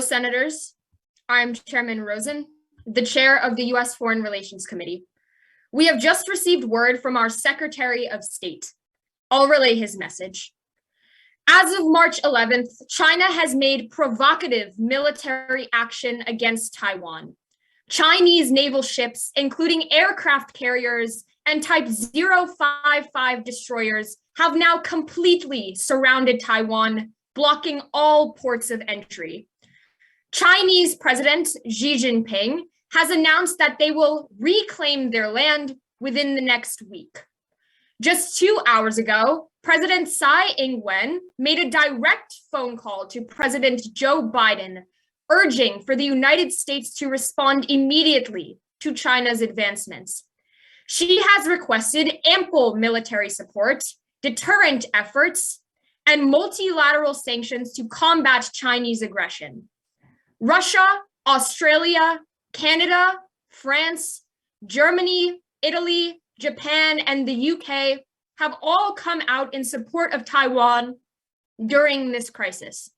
Senators, I'm Chairman Rosin, the chair of the U.S. Foreign Relations Committee. We have just received word from our Secretary of State. I'll relay his message. As of March 11th, China has made provocative military action against Taiwan. Chinese naval ships, including aircraft carriers and Type 055 destroyers, have now completely surrounded Taiwan, blocking all ports of entry. Chinese President Xi Jinping has announced that they will reclaim their land within the next week. Just 2 hours ago, President Tsai Ing-wen made a direct phone call to President Joe Biden, urging for the United States to respond immediately to China's advancements. She has requested ample military support, deterrent efforts, and multilateral sanctions to combat Chinese aggression. Russia, Australia, Canada, France, Germany, Italy, Japan, and the UK have all come out in support of Taiwan during this crisis.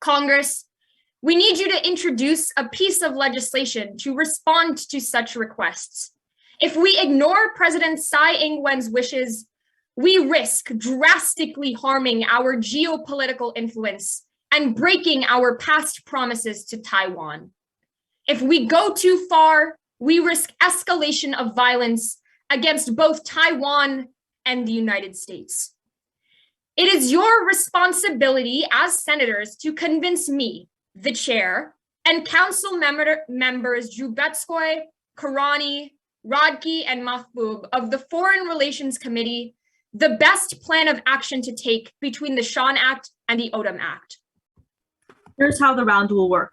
Congress, we need you to introduce a piece of legislation to respond to such requests. If we ignore President Tsai Ing-wen's wishes, we risk drastically harming our geopolitical influence and breaking our past promises to Taiwan. If we go too far, we risk escalation of violence against both Taiwan and the United States. It is your responsibility as senators to convince me, the chair, and council members Drubetskoy, Karani, Rodkey, and Mahbub of the Foreign Relations Committee the best plan of action to take between the Shaun Act and the Odom Act. Here's how the round will work.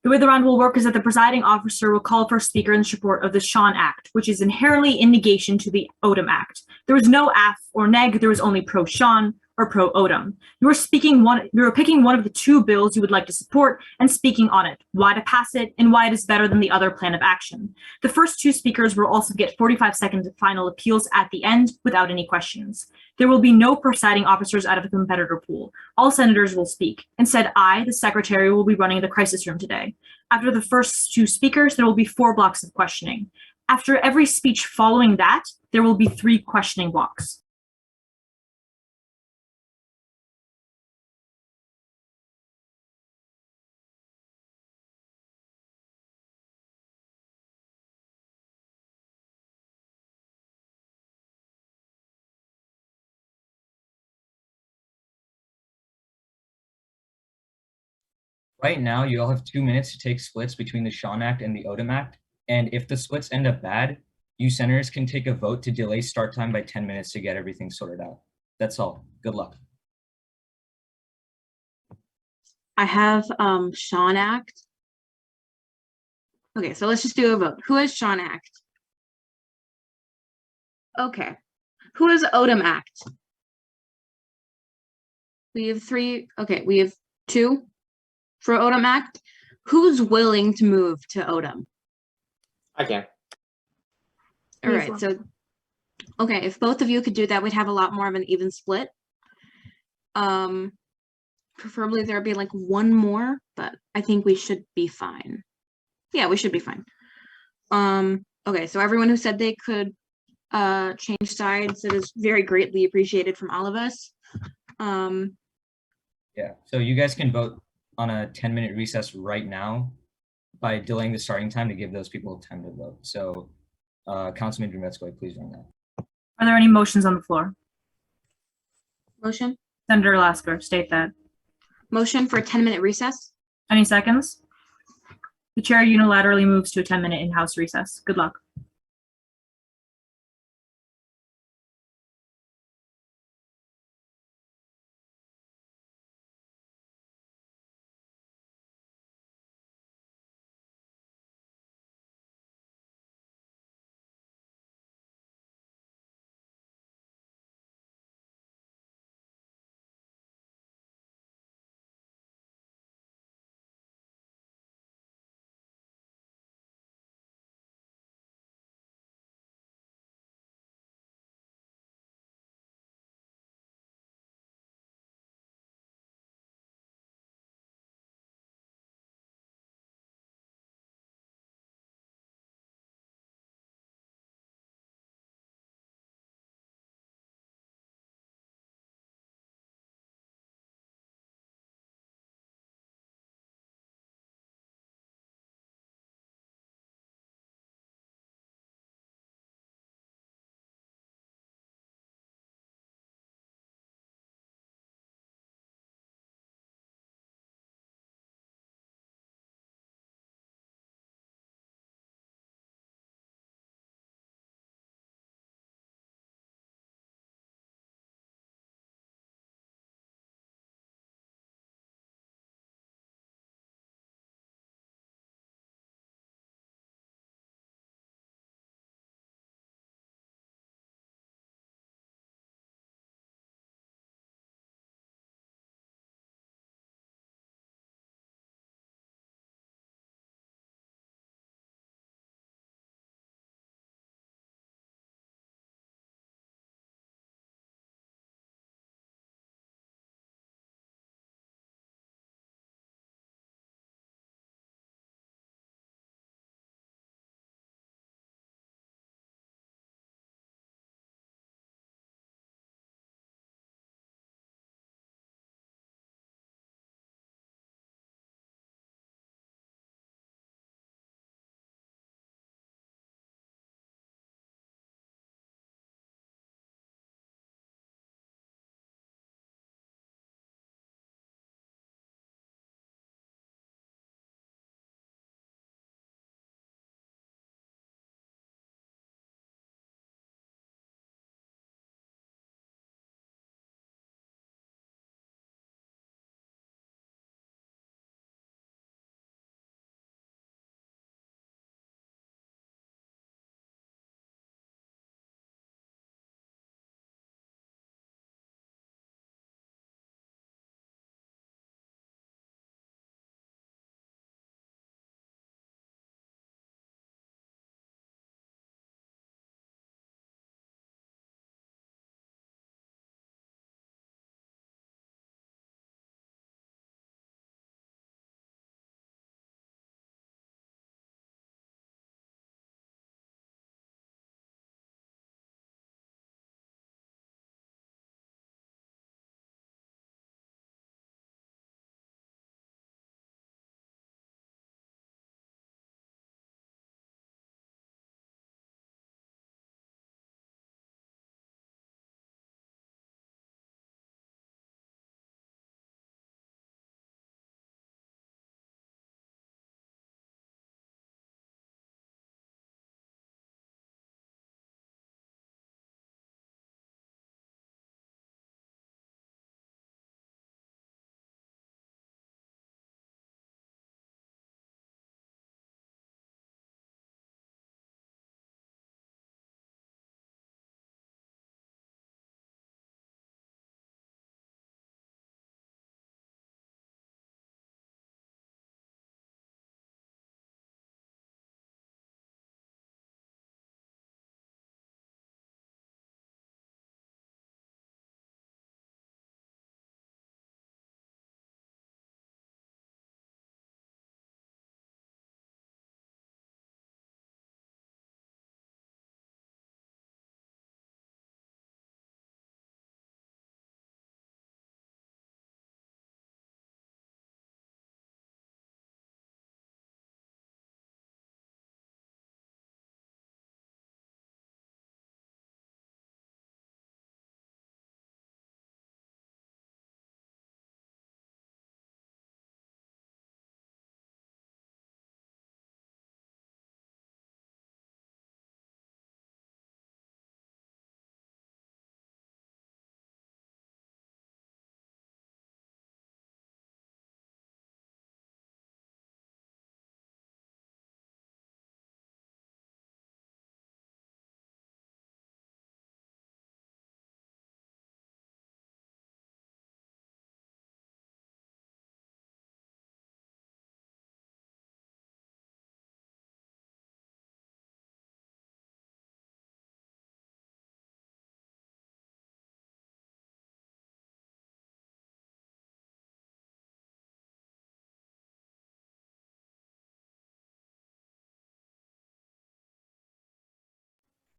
The way the round will work is that the presiding officer will call for a speaker in support of the Shaun Act, which is inherently in negation to the Odom Act. There was no af or neg, there was only pro-Shaun or pro-Odom. You are picking one of the two bills you would like to support and speaking on it, why to pass it, and why it is better than the other plan of action. The first two speakers will also get 45 seconds of final appeals at the end without any questions. There will be no presiding officers out of the competitor pool. All senators will speak. Instead, I, the secretary, will be running the crisis room today. After the first two speakers, there will be 4 blocks of questioning. After every speech following that, there will be 3 questioning blocks. Right now, you all have 2 minutes to take splits between the Shaun Act and the Odom Act, and if the splits end up bad, you senators can take a vote to delay start time by 10 minutes to get everything sorted out. That's all. Good luck. I have Shaun Act. Okay, so let's just do a vote. Who has Shaun Act? Okay. Who has Odom Act? We have 3. Okay, we have 2 for Odom Act. Who's willing to move to Odom? I can. All right, so okay, if both of you could do that, we'd have a lot more of an even split. Preferably there'd be like 1 more, but I think we should be fine. Yeah, we should be fine. Okay, so everyone who said they could change sides, it is very greatly appreciated from all of us. Yeah, so you guys can vote on a 10-minute recess right now by delaying the starting time to give those people time to vote. So Councilman Drubetskoy, please run that. Are there any motions on the floor? Motion? Senator Lasker, state that. Motion for a 10-minute recess? Any seconds? The chair unilaterally moves to a 10-minute in-house recess. Good luck.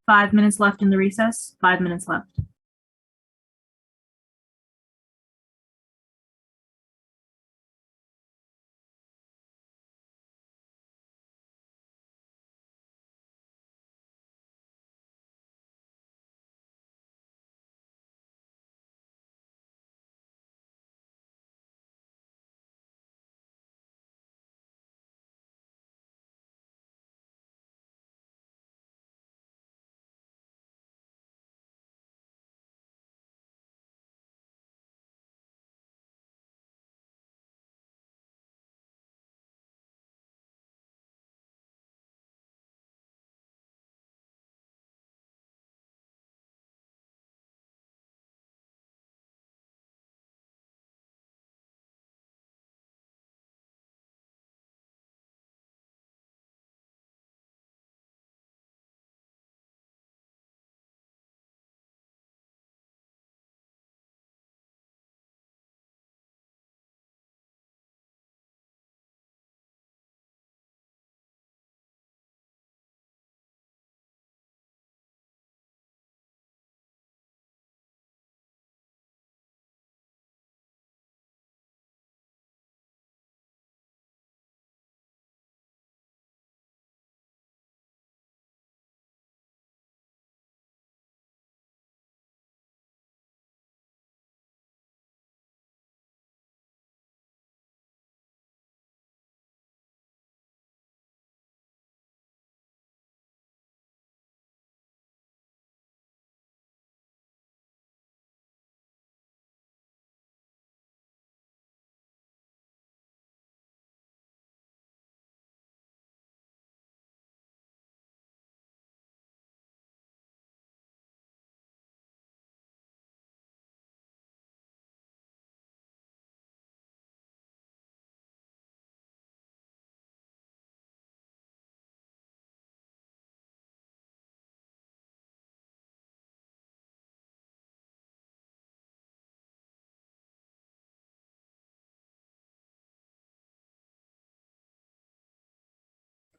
5 minutes left in the recess. 5 minutes left.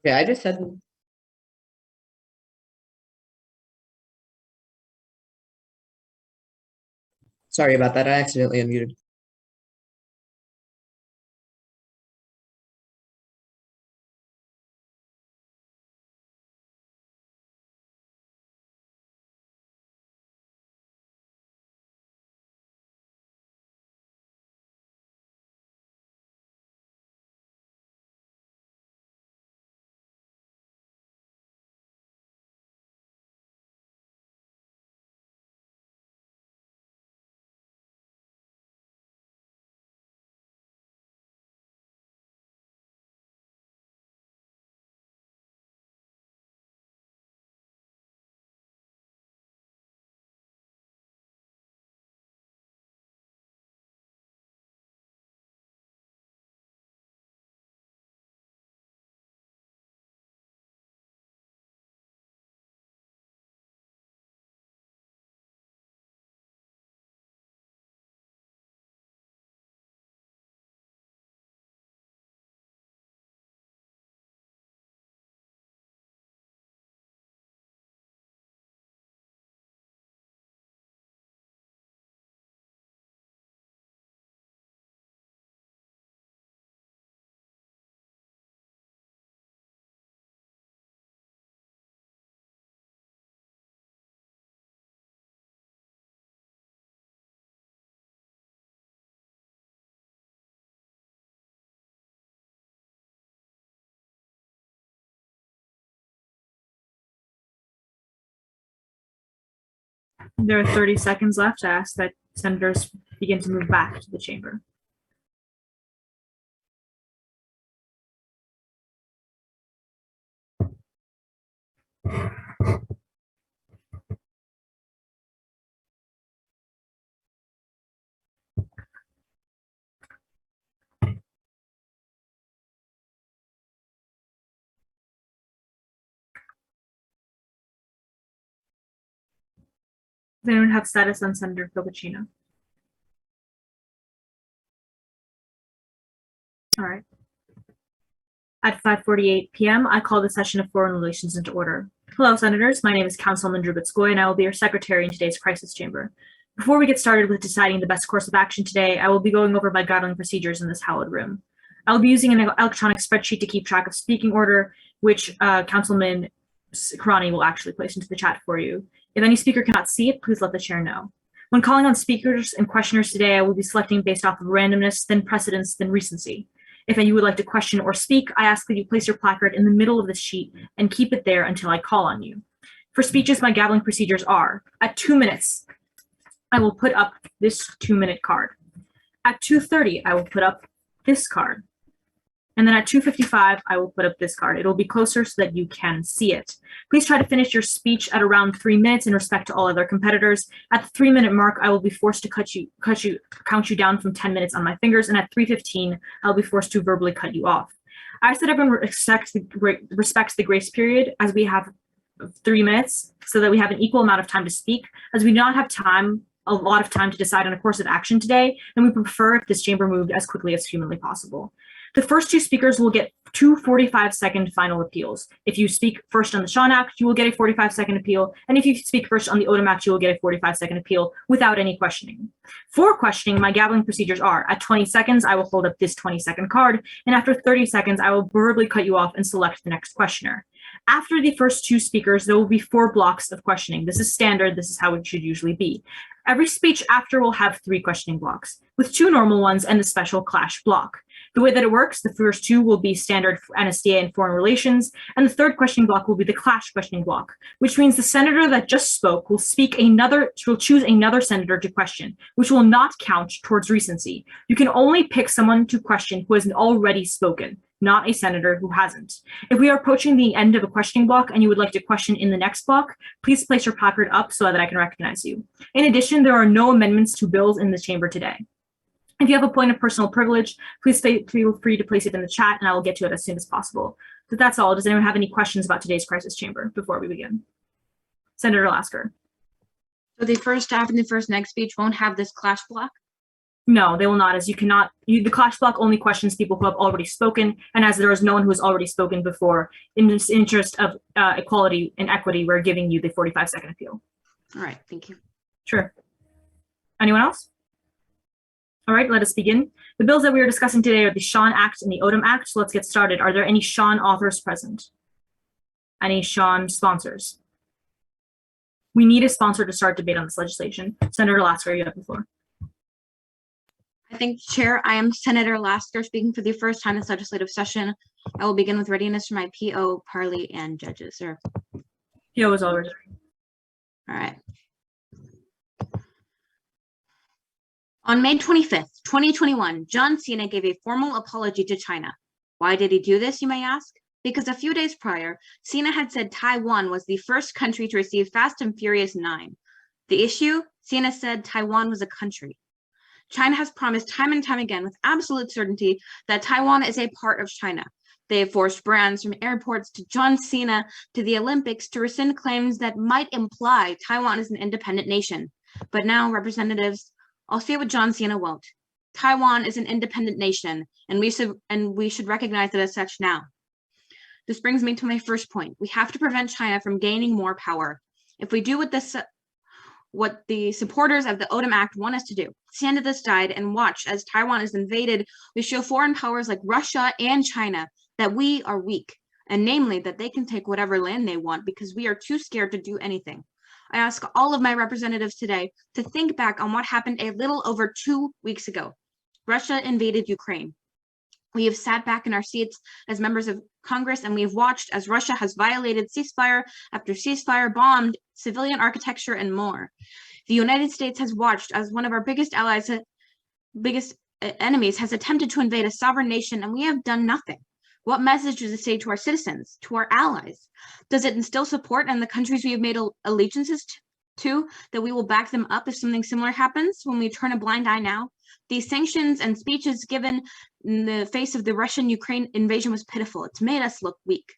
Okay, I just said. Sorry about that. I accidentally unmuted. There are 30 seconds left. I ask that senators begin to move back to the chamber. Does anyone have status on Senator Filipicino? All right. At 5:48 p.m., I call the session of Foreign Relations into order. Hello, Senators. My name is Councilman Drubetskoy, and I will be your secretary in today's crisis chamber. Before we get started with deciding the best course of action today, I will be going over my guideline procedures in this hallowed room. I will be using an electronic spreadsheet to keep track of speaking order, which Councilman Karani will actually place into the chat for you. If any speaker cannot see it, please let the chair know. When calling on speakers and questioners today, I will be selecting based off of randomness, then precedence, then recency. If you would like to question or speak, I ask that you place your placard in the middle of the sheet and keep it there until I call on you. For speeches, my gaveling procedures are: at 2 minutes, I will put up this 2-minute card. At 2:30, I will put up this card. And then at 2:55, I will put up this card. It'll be closer so that you can see it. Please try to finish your speech at around 3 minutes in respect to all other competitors. At the 3-minute mark, I will be forced to count you down from 10 minutes on my fingers, and at 3:15, I'll be forced to verbally cut you off. I ask that everyone respects the grace period, as we have 3 minutes, so that we have an equal amount of time to speak, as we do not have a lot of time to decide on a course of action today, and we prefer if this chamber moved as quickly as humanly possible. The first 2 speakers will get 2 45-second final appeals. If you speak first on the Shaun Act, you will get a 45-second appeal, and if you speak first on the Odom Act, you will get a 45-second appeal without any questioning. For questioning, my gaveling procedures are: at 20 seconds, I will hold up this 20-second card, and after 30 seconds, I will verbally cut you off and select the next questioner. After the first 2 speakers, there will be 4 blocks of questioning. This is standard. This is how it should usually be. Every speech after will have 3 questioning blocks, with 2 normal ones and the special clash block. The way that it works, the first 2 will be standard NSDA and foreign relations, and the third questioning block will be the clash questioning block, which means the senator that just spoke will choose another senator to question, which will not count towards recency. You can only pick someone to question who has already spoken, not a senator who hasn't. If we are approaching the end of a questioning block and you would like to question in the next block, please place your placard up so that I can recognize you. In addition, there are no amendments to bills in the chamber today. If you have a point of personal privilege, please feel free to place it in the chat and I will get to it as soon as possible. But that's all. Does anyone have any questions about today's crisis chamber before we begin? Senator Lasker. So the first half and the first next speech won't have this clash block? No, they will not, as the clash block only questions people who have already spoken, and as there is no one who has already spoken before, in the interest of equality and equity, we're giving you the 45-second appeal. All right, thank you. Sure. Anyone else? All right, let us begin. The bills that we are discussing today are the Shaun Act and the Odom Act, so let's get started. Are there any Shaun authors present? Any Shaun sponsors? We need a sponsor to start debate on this legislation. Senator Lasker, you have the floor. I think, Chair, I am Senator Lasker speaking for the first time this legislative session. I will begin with readiness for my PO, parley, and judges. Sir. PO is already. All right. On May 25th, 2021, John Cena gave a formal apology to China. Why did he do this, you may ask? Because a few days prior, Cena had said Taiwan was the first country to receive Fast and Furious 9. The issue? Cena said Taiwan was a country. China has promised time and time again with absolute certainty that Taiwan is a part of China. They have forced brands from airports to John Cena to the Olympics to rescind claims that might imply Taiwan is an independent nation. But now, representatives, I'll say what John Cena won't. Taiwan is an independent nation, and we should recognize it as such now. This brings me to my first point. We have to prevent China from gaining more power. If we do what the supporters of the Odom Act want us to do, stand at the side and watch as Taiwan is invaded, we show foreign powers like Russia and China that we are weak, and namely that they can take whatever land they want because we are too scared to do anything. I ask all of my representatives today to think back on what happened a little over 2 weeks ago. Russia invaded Ukraine. We have sat back in our seats as members of Congress and we have watched as Russia has violated ceasefire after ceasefire, bombed civilian architecture and more. The United States has watched as one of our biggest enemies has attempted to invade a sovereign nation and we have done nothing. What message does it say to our citizens, to our allies? Does it instill support in the countries we have made allegiances to, that we will back them up if something similar happens when we turn a blind eye now? These sanctions and speeches given in the face of the Russian-Ukraine invasion was pitiful. It's made us look weak.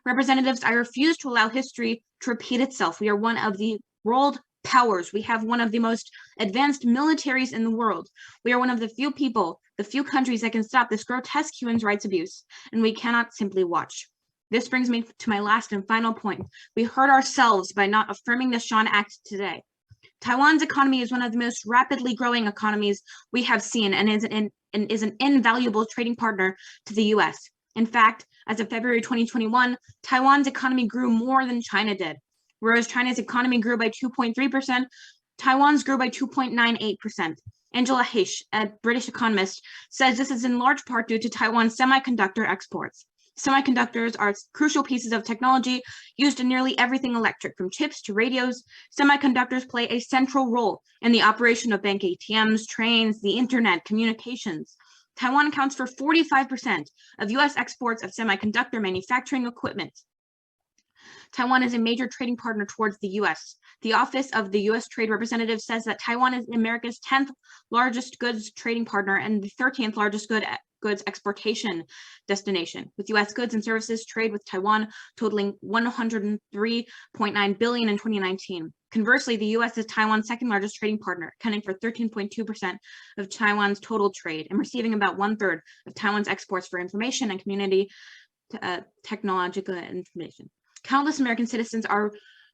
Representatives, I refuse to allow history to repeat itself. We are one of the world powers. We have one of the most advanced militaries in the world. We are one of the few people, the few countries that can stop this grotesque human rights abuse, and we cannot simply watch. This brings me to my last and final point. We hurt ourselves by not affirming the Shaun Act today. Taiwan's economy is one of the most rapidly growing economies we have seen and is an invaluable trading partner to the US. In fact, as of February 2021, Taiwan's economy grew more than China did. Whereas China's economy grew by 2.3%, Taiwan's grew by 2.98%. Angela Heish, a British economist, says this is in large part due to Taiwan's semiconductor exports. Semiconductors are crucial pieces of technology used in nearly everything electric, from chips to radios. Semiconductors play a central role in the operation of bank ATMs, trains, the internet, communications. Taiwan accounts for 45% of US exports of semiconductor manufacturing equipment. Taiwan is a major trading partner towards the US. The Office of the US Trade Representative says that Taiwan is America's 10th largest goods trading partner and the 13th largest goods exportation destination, with US goods and services trade with Taiwan totaling $103.9 billion in 2019. Conversely, the US is Taiwan's second largest trading partner, accounting for 13.2% of Taiwan's total trade and receiving about 1/3 of Taiwan's exports for information and community technological information. Countless American citizens are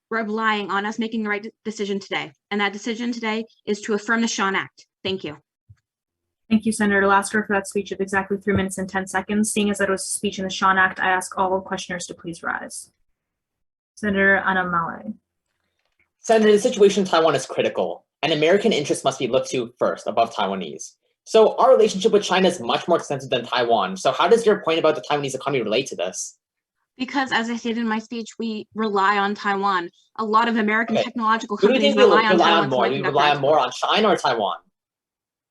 relying on us making the right decision today, and that decision today is to affirm the Shaun Act. Thank you. Thank you, Senator Lasker, for that speech of exactly 3 minutes and 10 seconds. Seeing as that was a speech in the Shaun Act, I ask all questioners to please rise. Senator Anamale. Senator, the situation in Taiwan is critical, and American interests must be looked to first, above Taiwanese. So our relationship with China is much more extensive than Taiwan. So how does your point about the Taiwanese economy relate to this? Because, as I stated in my speech, we rely on Taiwan. A lot of American technological Who do you companies think we rely on Taiwan. more? We rely on more on China or Taiwan?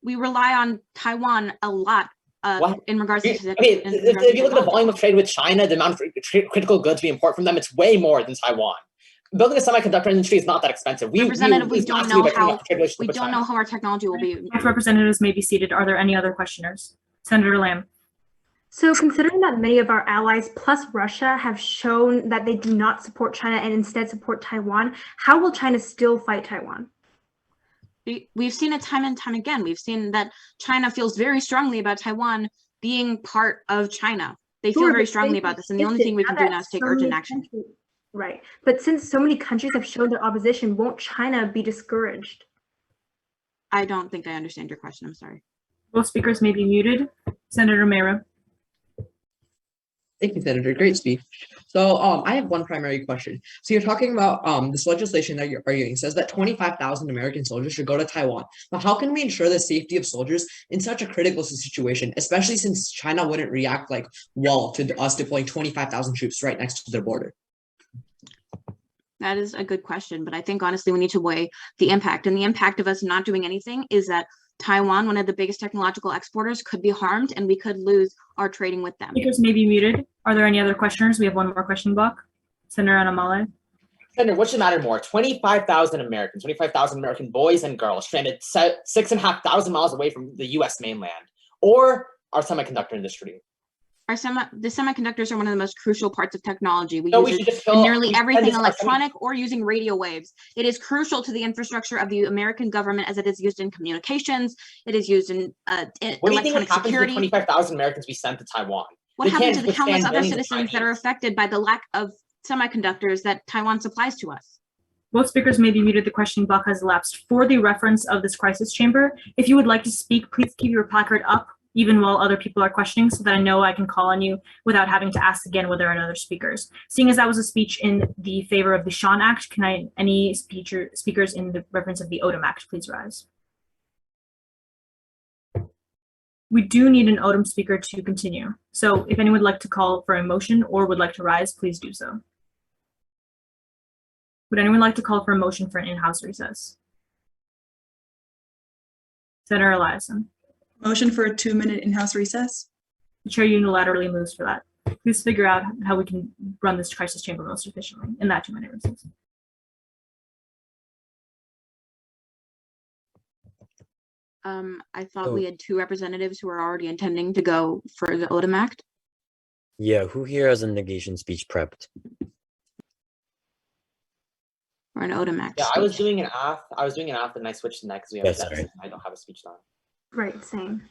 We rely on Taiwan a lot in regards to. If you look at the volume of trade with China, the amount of critical goods we import from them, it's way more than Taiwan. Building a semiconductor industry is not that expensive. Representative, we don't know how our technology will be. Representatives may be seated. Are there any other questioners? Senator Lamb. So considering that many of our allies plus Russia have shown that they do not support China and instead support Taiwan, how will China still fight Taiwan? We've seen it time and time again. We've seen that China feels very strongly about Taiwan being part of China. They feel very strongly about this, and the only thing we can do now is take urgent action. Right. But since so many countries have shown their opposition, won't China be discouraged? I don't think I understand your question. I'm sorry. Both speakers may be muted. Senator Mera. Thank you, Senator. Great speech. So I have one primary question. So you're talking about this legislation that you're arguing says that 25,000 American soldiers should go to Taiwan. But how can we ensure the safety of soldiers in such a critical situation, especially since China wouldn't react like well to us deploying 25,000 troops right next to their border? That is a good question, but I think honestly we need to weigh the impact. And the impact of us not doing anything is that Taiwan, one of the biggest technological exporters, could be harmed and we could lose our trading with them. Speakers may be muted. Are there any other questioners? We have one more question block. Senator Anamale. Senator, what should matter more? 25,000 Americans, 25,000 American boys and girls stranded 6,500 miles away from the US mainland, or our semiconductor industry? The semiconductors are one of the most crucial parts of technology. We use it in nearly everything electronic or using radio waves. It is crucial to the infrastructure of the American government as it is used in communications. It is used in what do you think would happen to the 25,000 Americans we sent to Taiwan? What happens to the countless other citizens that are affected by the lack of semiconductors that Taiwan supplies to us? Both speakers may be muted. The questioning block has elapsed. For the reference of this crisis chamber, if you would like to speak, please keep your placard up even while other people are questioning, so that I know I can call on you without having to ask again whether there are other speakers. Seeing as that was a speech in the favor of the Shaun Act, can any speakers in the reference of the Odom Act please rise? We do need an Odom speaker to continue. So if anyone would like to call for a motion or would like to rise, please do so. Would anyone like to call for a motion for an in-house recess? Senator Eliason. Motion for a 2-minute in-house recess. The chair unilaterally moves for that. Please figure out how we can run this crisis chamber most efficiently in that 2-minute recess. I thought we had 2 representatives who were already intending to go for the Odom Act. Yeah, who here has a negation speech prepped? Or an Odom Act. Yeah, speech. I was doing an app and I switched to next. I don't have a speech now. Right, same.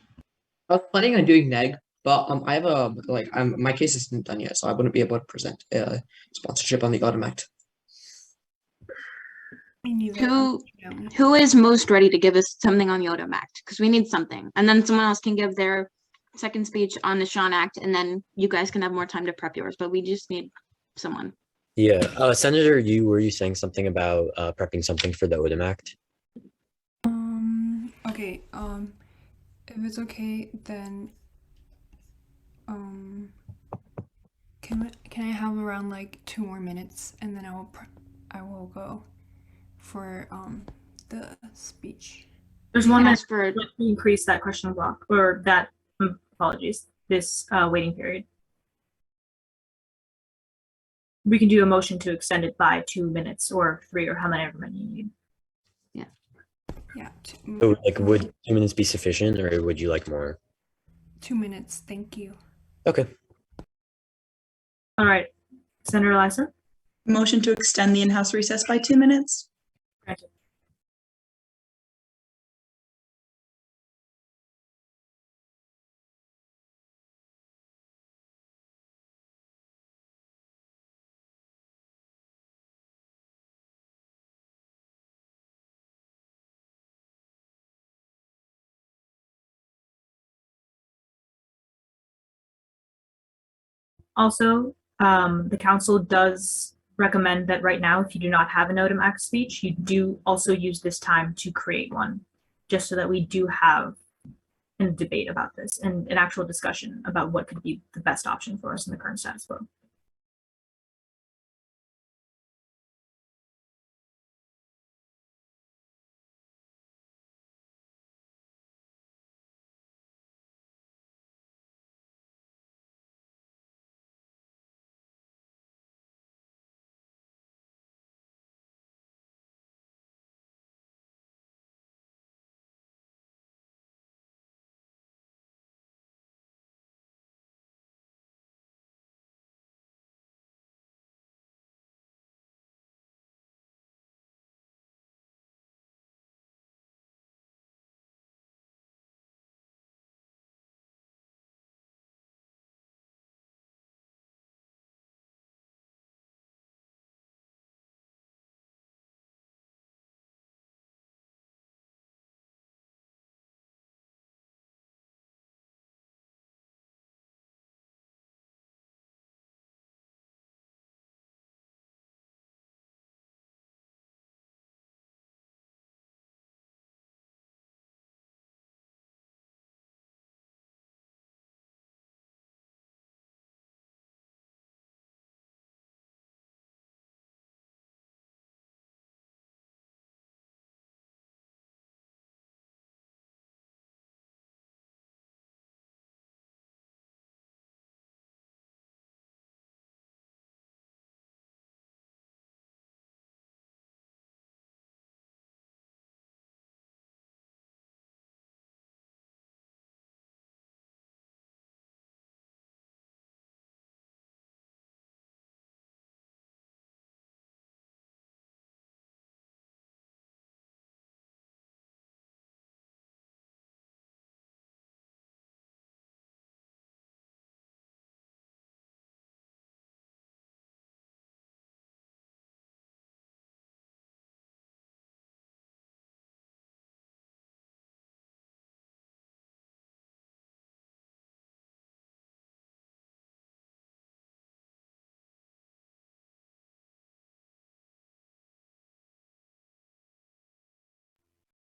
I was planning on doing neg, But I have my case isn't done yet, so I wouldn't be able to present sponsorship on the Autumn Act. Who is most ready to give us something on the Autumn Act? Because we need something, and then someone else can give their second speech on the Shaun Act, and then you guys can have more time to prep yours. But we just need someone. Yeah, Senator, were you saying something about prepping something for the Odom Act? Okay. If it's okay, then can I have around like 2 more minutes, and then I will go for the speech. There's one Ask minute for to increase that question block, or that, apologies, this waiting period. We can do a motion to extend it by 2 minutes or 3 or however many you need. Yeah. So, like, would 2 minutes be sufficient, or would you like more? 2 minutes, thank you. Okay. All right, Senator Lyson. Motion to extend the in-house recess by 2 minutes. Granted. Also, the council does recommend that right now, if you do not have an Odom Act speech, you do also use this time to create one, just so that we do have a debate about this and an actual discussion about what could be the best option for us in the current status quo.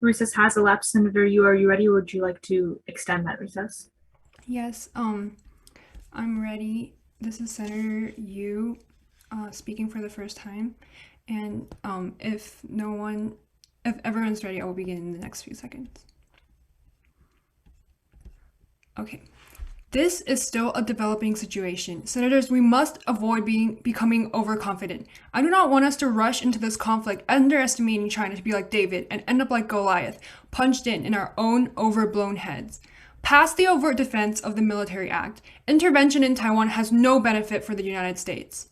Recess has elapsed. Senator, are you ready, or would you like to extend that recess? Yes, I'm ready. This is Senator Yu speaking for the first time. And if everyone's ready, I will begin in the next few seconds. Okay. This is still a developing situation. Senators, we must avoid becoming overconfident. I do not want us to rush into this conflict underestimating China to be like David and end up like Goliath, punched in our own overblown heads. Past the overt defense of the Military Act, intervention in Taiwan has no benefit for the United States.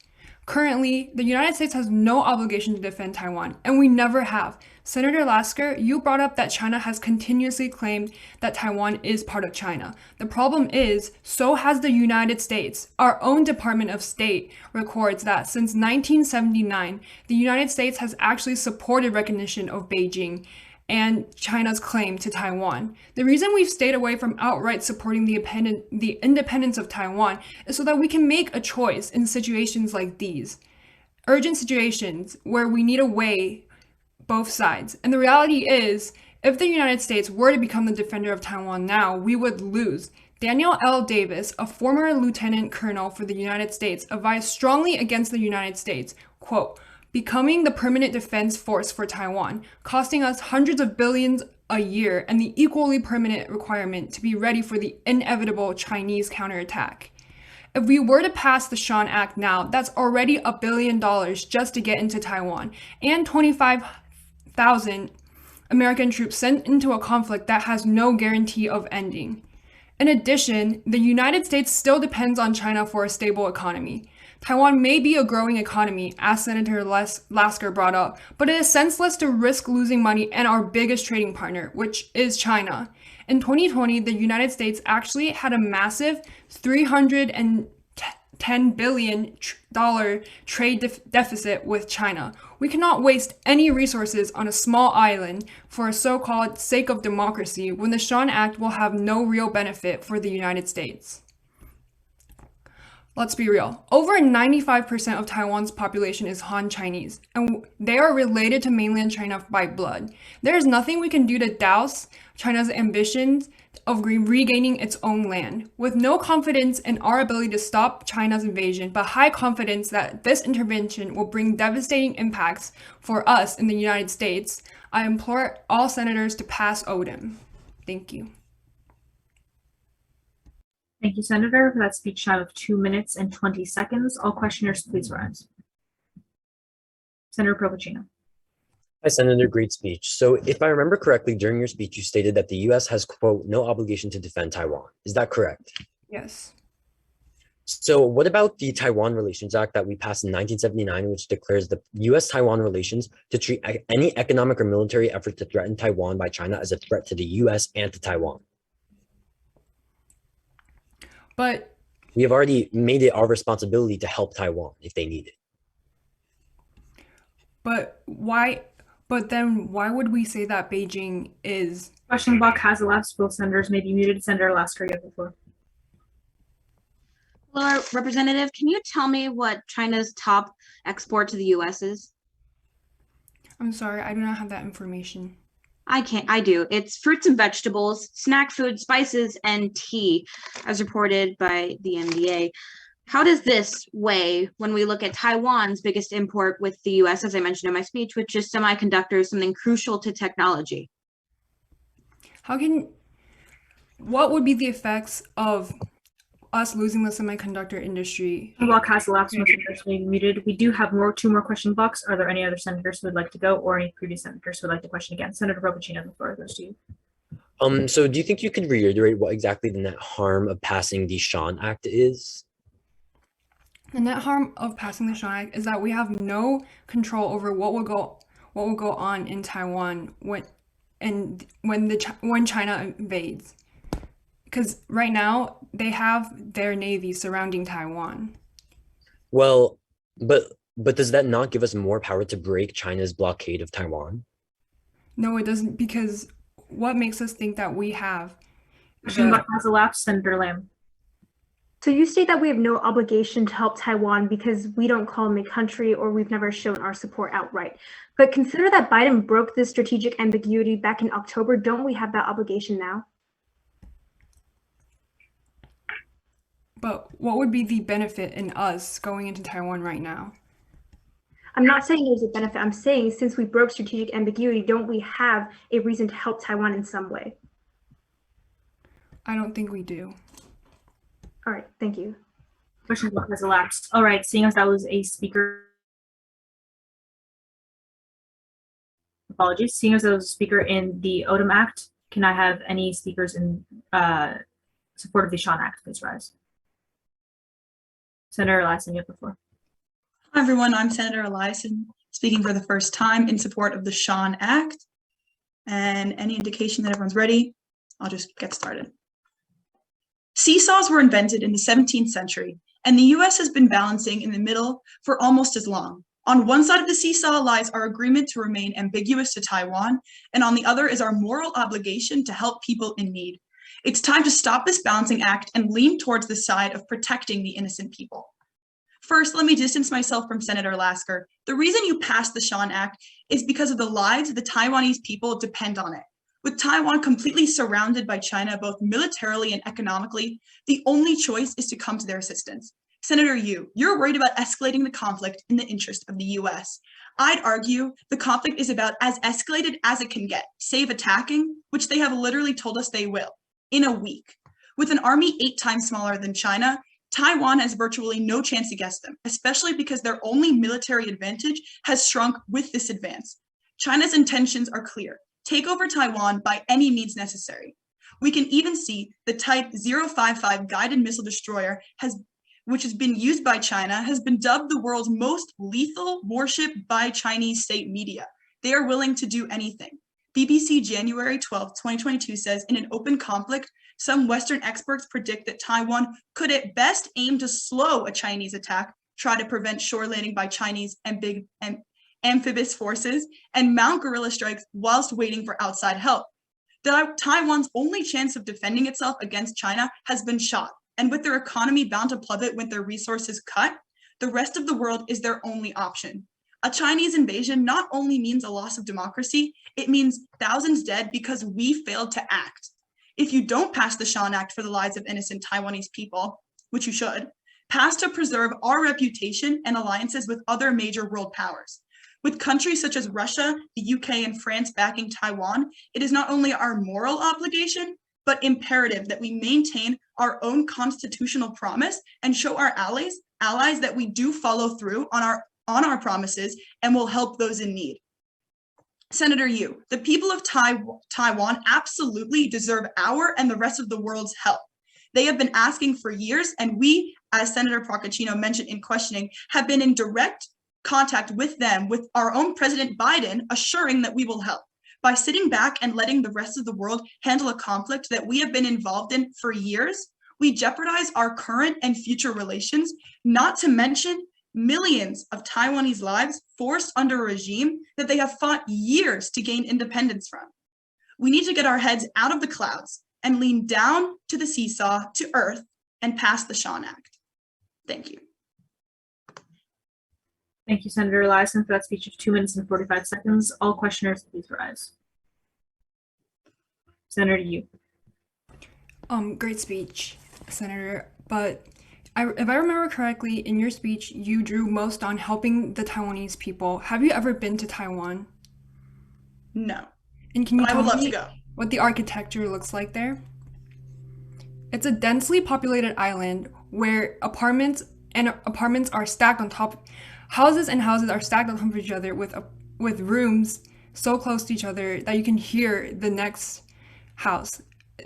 Currently, the United States has no obligation to defend Taiwan, and we never have. Senator Lasker, you brought up that China has continuously claimed that Taiwan is part of China. The problem is, so has the United States. Our own Department of State records that since 1979, the United States has actually supported recognition of Beijing and China's claim to Taiwan. The reason we've stayed away from outright supporting the independence of Taiwan is so that we can make a choice in situations like these. Urgent situations where we need to weigh both sides. And the reality is, if the United States were to become the defender of Taiwan now, we would lose. Daniel L. Davis, a former lieutenant colonel for the United States, advised strongly against the United States, quote, becoming the permanent defense force for Taiwan, costing us hundreds of billions a year and the equally permanent requirement to be ready for the inevitable Chinese counterattack. If we were to pass the Shaun Act now, that's already $1 billion just to get into Taiwan, and 25,000 American troops sent into a conflict that has no guarantee of ending. In addition, the United States still depends on China for a stable economy. Taiwan may be a growing economy, as Senator Lasker brought up, but it is senseless to risk losing money and our biggest trading partner, which is China. In 2020, the United States actually had a massive $310 billion trade deficit with China. We cannot waste any resources on a small island for a so-called sake of democracy when the Shaun Act will have no real benefit for the United States. Let's be real. Over 95% of Taiwan's population is Han Chinese, and they are related to mainland China by blood. There is nothing we can do to douse China's ambitions of regaining its own land. With no confidence in our ability to stop China's invasion, but high confidence that this intervention will bring devastating impacts for us in the United States, I implore all senators to pass ODIM. Thank you. Thank you, Senator, for that speech time of 2 minutes and 20 seconds. All questioners, please rise. Senator Provochino. Hi, Senator. Great speech. So if I remember correctly, during your speech, you stated that the U.S. has, quote, no obligation to defend Taiwan. Is that correct? Yes. So what about the Taiwan Relations Act that we passed in 1979, which declares the U.S.-Taiwan relations to treat any economic or military effort to threaten Taiwan by China as a threat to the U.S. and to Taiwan? But we have already made it our responsibility to help Taiwan if they need it. But why? But then why would we say that Beijing is? Question block has elapsed. Both senators may be muted. Senator Lasker, you have the floor. Hello, Representative. Can you tell me what China's top export to the U.S. is? I'm sorry, I do not have that information. I do. It's fruits and vegetables, snack food, spices, and tea, as reported by the NDA. How does this weigh when we look at Taiwan's biggest import with the US, as I mentioned in my speech, which is semiconductors, something crucial to technology? What would be the effects of us losing the semiconductor industry? Block has elapsed. Senators may be muted. We do have two more question blocks. Are there any other senators who would like to go, or any previous senators who would like to question again? Senator Provochino, the floor goes to you. So do you think you could reiterate what exactly the net harm of passing the Shaun Act is? The net harm of passing the Shaun Act is that we have no control over what will go on in Taiwan when China invades. Because right now they have their navy surrounding Taiwan. Well, but does that not give us more power to break China's blockade of Taiwan? No, it doesn't, because what makes us think that we have? Question block has elapsed. Senator Lamb. So you state that we have no obligation to help Taiwan because we don't call them a country or we've never shown our support outright. But consider that Biden broke this strategic ambiguity back in October. Don't we have that obligation now? But what would be the benefit in us going into Taiwan right now? I'm not saying there's a benefit. I'm saying since we broke strategic ambiguity, don't we have a reason to help Taiwan in some way? I don't think we do. All right, thank you. Question block has elapsed. All right, seeing as that was a speaker. Apologies. Seeing as that was a speaker in the ODIM Act, can I have any speakers in support of the Shaun Act please rise? Senator Eliason, you have the floor. Hi, everyone. I'm Senator Eliason. speaking for the first time in support of the Shaun Act. And any indication that everyone's ready, I'll just get started. Seesaws were invented in the 17th century, and the US has been balancing in the middle for almost as long. On one side of the seesaw lies our agreement to remain ambiguous to Taiwan, and on the other is our moral obligation to help people in need. It's time to stop this balancing act and lean towards the side of protecting the innocent people. First, let me distance myself from Senator Lasker. The reason you passed the Shaun Act is because of the lives of the Taiwanese people depend on it. With Taiwan completely surrounded by China, both militarily and economically, the only choice is to come to their assistance. Senator Yu, you're worried about escalating the conflict in the interest of the US. I'd argue the conflict is about as escalated as it can get, save attacking, which they have literally told us they will, in a week. With an army 8 times smaller than China, Taiwan has virtually no chance against them, especially because their only military advantage has shrunk with this advance. China's intentions are clear. Take over Taiwan by any means necessary. We can even see the Type 055 guided missile destroyer which has been used by China, has been dubbed the world's most lethal warship by Chinese state media. They are willing to do anything. BBC January 12, 2022 says, in an open conflict, some Western experts predict that Taiwan could at best aim to slow a Chinese attack, try to prevent shore landing by Chinese amphibious forces, and mount guerrilla strikes whilst waiting for outside help. Taiwan's only chance of defending itself against China has been shot, and with their economy bound to plummet with their resources cut, the rest of the world is their only option. A Chinese invasion not only means a loss of democracy, it means thousands dead because we failed to act. If you don't pass the Shaun Act for the lives of innocent Taiwanese people, which you should, pass to preserve our reputation and alliances with other major world powers. With countries such as Russia, the UK, and France backing Taiwan, it is not only our moral obligation, but imperative that we maintain our own constitutional promise and show our allies that we do follow through on our promises and will help those in need. Senator Yu, the people of Taiwan absolutely deserve our and the rest of the world's help. They have been asking for years, and we, as Senator Procaccino mentioned in questioning, have been in direct contact with them, with our own President Biden assuring that we will help. By sitting back and letting the rest of the world handle a conflict that we have been involved in for years, we jeopardize our current and future relations, not to mention millions of Taiwanese lives forced under a regime that they have fought years to gain independence from. We need to get our heads out of the clouds and lean down to the seesaw, to earth, and pass the Shaun Act. Thank you. Thank you, Senator Eliason, for that speech of 2 minutes and 45 seconds. All questioners, please rise. Senator Yu. Great speech, Senator, but if I remember correctly, in your speech, you drew most on helping the Taiwanese people. Have you ever been to Taiwan? No. And can you I tell would love me to go. what the architecture looks like there? It's a densely populated island where apartments are stacked on top. Houses and houses are stacked on top of each other with rooms so close to each other that you can hear the next house.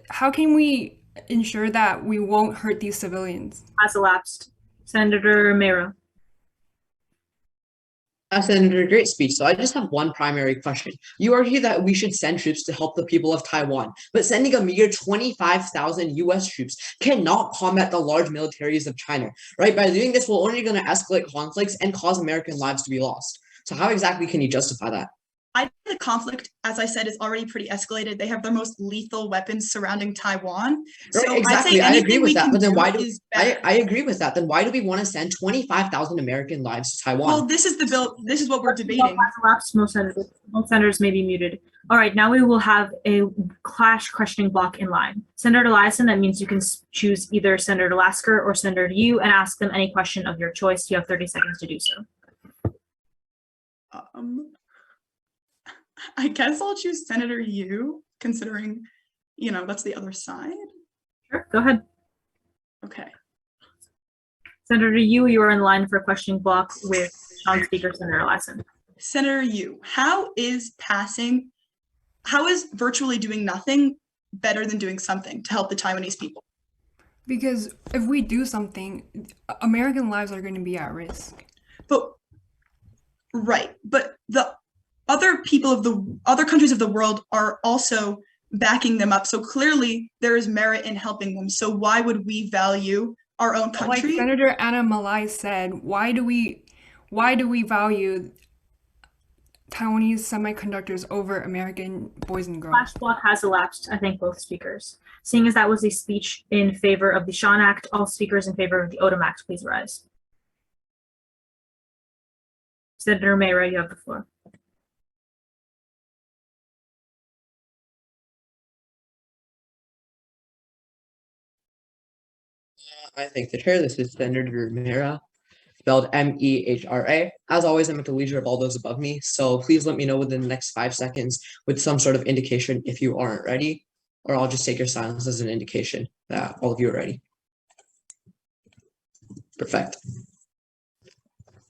How can we ensure that we won't hurt these civilians? Has elapsed. Senator Mera. Senator, great speech. So I just have one primary question. You argue that we should send troops to help the people of Taiwan, but sending a mere 25,000 US troops cannot combat the large militaries of China, right? By doing this, we're only going to escalate conflicts and cause American lives to be lost. So how exactly can you justify that? I think the conflict, as I said, is already pretty escalated. They have their most lethal weapons surrounding Taiwan. Right, So exactly. I agree with that. But then why do I agree with that? Then why do we want to send 25,000 American lives to Taiwan? Well, this is the bill. This is what we're debating. Has elapsed. Most senators may be muted. All right, now we will have a clash questioning block in line. Senator Eliason, that means you can choose either Senator Lasker or Senator Yu and ask them any question of your choice. You have 30 seconds to do so. I guess I'll choose Senator Yu, considering, that's the other side. Sure, go ahead. Okay. Senator Yu, you are in line for a questioning block with Shaun Speaker, Senator Eliason. Senator Yu, how is virtually doing nothing better than doing something to help the Taiwanese people? Because if we do something, American lives are going to be at risk. But Right, but the other countries of the world are also backing them up. So clearly there is merit in helping them. So why would we value our own But like country? Senator Anna Malai said, why do we value Taiwanese semiconductors over American boys and girls? Flash block has elapsed. I thank both speakers. Seeing as that was a speech in favor of the Shaun Act, all speakers in favor of the Odom Act, please rise. Senator Mayra, you have the floor. I thank the chair. This is Senator Mehra, spelled Mehra. As always, I'm at the leisure of all those above me, so please let me know within the next 5 seconds with some sort of indication if you aren't ready, or I'll just take your silence as an indication that all of you are ready. Perfect.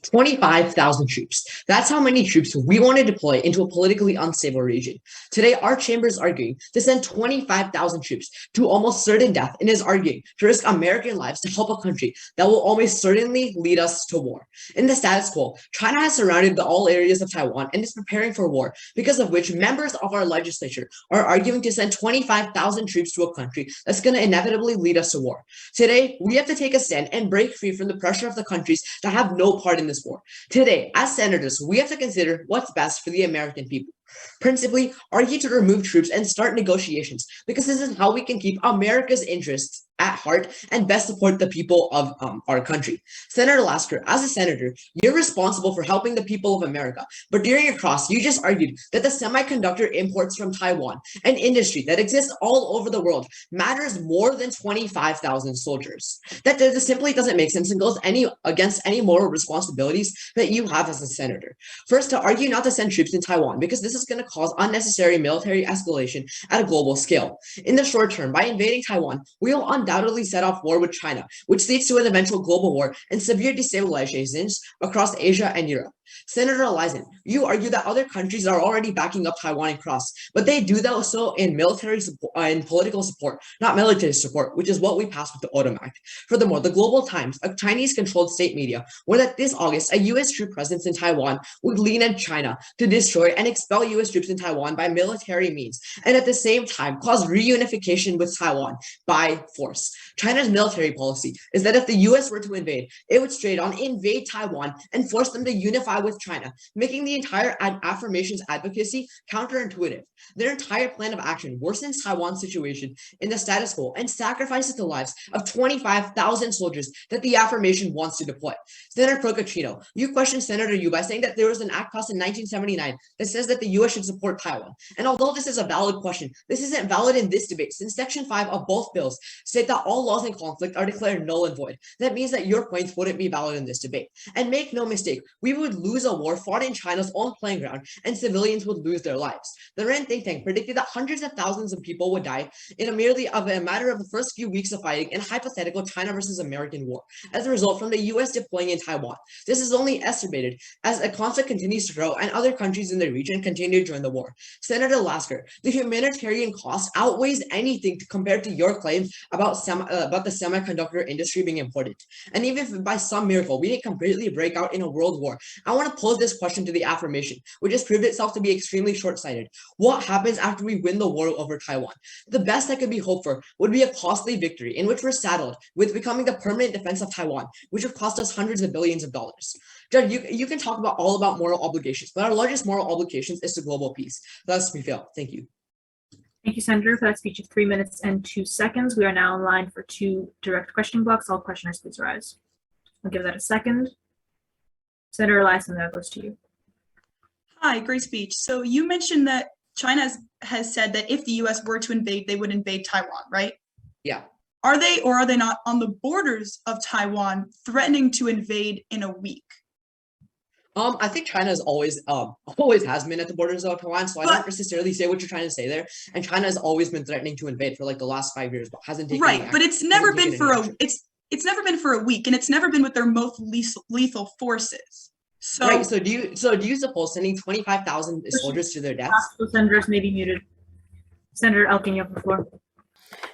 25,000 troops. That's how many troops we want to deploy into a politically unstable region. Today, our chamber is arguing to send 25,000 troops to almost certain death and is arguing to risk American lives to help a country that will almost certainly lead us to war. In the status quo, China has surrounded all areas of Taiwan and is preparing for war, because of which members of our legislature are arguing to send 25,000 troops to a country that's going to inevitably lead us to war. Today, we have to take a stand and break free from the pressure of the countries that have no part in this war. Today, as senators, we have to consider what's best for the American people. Principally, argue to remove troops and start negotiations, because this is how we can keep America's interests at heart and best support the people of our country. Senator Lasker, as a senator, you're responsible for helping the people of America, but during your cross, you just argued that the semiconductor imports from Taiwan, an industry that exists all over the world, matters more than 25,000 soldiers. That simply doesn't make sense and goes against any moral responsibilities that you have as a senator. First, to argue not to send troops in Taiwan, because this is going to cause unnecessary military escalation at a global scale. In the short term, by invading Taiwan, we will undoubtedly set off war with China, which leads to an eventual global war and severe destabilizations across Asia and Europe. Senator Elizen, you argue that other countries are already backing up Taiwan and cross, but they do that so in military support and political support, not military support, which is what we passed with the Odom Act. Furthermore, the Global Times, a Chinese-controlled state media, warned that this August, a U.S. troop presence in Taiwan would lean on China to destroy and expel U.S. troops in Taiwan by military means, and at the same time cause reunification with Taiwan by force. China's military policy is that if the U.S. were to invade, it would straight on invade Taiwan and force them to unify with China, making the entire affirmations advocacy counterintuitive. Their entire plan of action worsens Taiwan's situation in the status quo and sacrifices the lives of 25,000 soldiers that the affirmation wants to deploy. Senator Procacino, you questioned Senator Yu by saying that there was an act passed in 1979 that says that the U.S. should support Taiwan. And although this is a valid question, this isn't valid in this debate, since Section 5 of both bills state that all laws in conflict are declared null and void. That means that your points wouldn't be valid in this debate. And make no mistake, we would lose a war fought in China's own playing ground, and civilians would lose their lives. The Rand think tank predicted that hundreds of thousands of people would die in a matter of the first few weeks of fighting in hypothetical China versus American war, as a result from the U.S. deploying in Taiwan. This is only exacerbated as the conflict continues to grow and other countries in the region continue to join the war. Senator Lasker, the humanitarian cost outweighs anything compared to your claims about the semiconductor industry being important. And even if by some miracle we didn't completely break out in a world war, I want to pose this question to the affirmation, which has proved itself to be extremely short-sighted. What happens after we win the war over Taiwan? The best that could be hoped for would be a costly victory in which we're saddled with becoming the permanent defense of Taiwan, which would cost us hundreds of billions of dollars. Judge, you can talk all about moral obligations, but our largest moral obligations is to global peace. Thus, we fail. Thank you. Thank you, Senator, for that speech of 3 minutes and 2 seconds. We are now in line for 2 direct questioning blocks. All questioners, please rise. I'll give that a second. Senator Elizen, that goes to you. Hi, great speech. So you mentioned that China has said that if the U.S. were to invade, they would invade Taiwan, right? Yeah. Are they or are they not on the borders of Taiwan threatening to invade in a week? I think China has always has been at the borders of Taiwan, so I don't necessarily say what you're trying to say there. And China has always been threatening to invade for like the last 5 years, but hasn't taken right. But it's never been for it's never been for a week, and it's never been with their most lethal forces. So right. So do you suppose sending 25,000 soldiers to their deaths? Senators may be muted. Senator Elkin, you have the floor.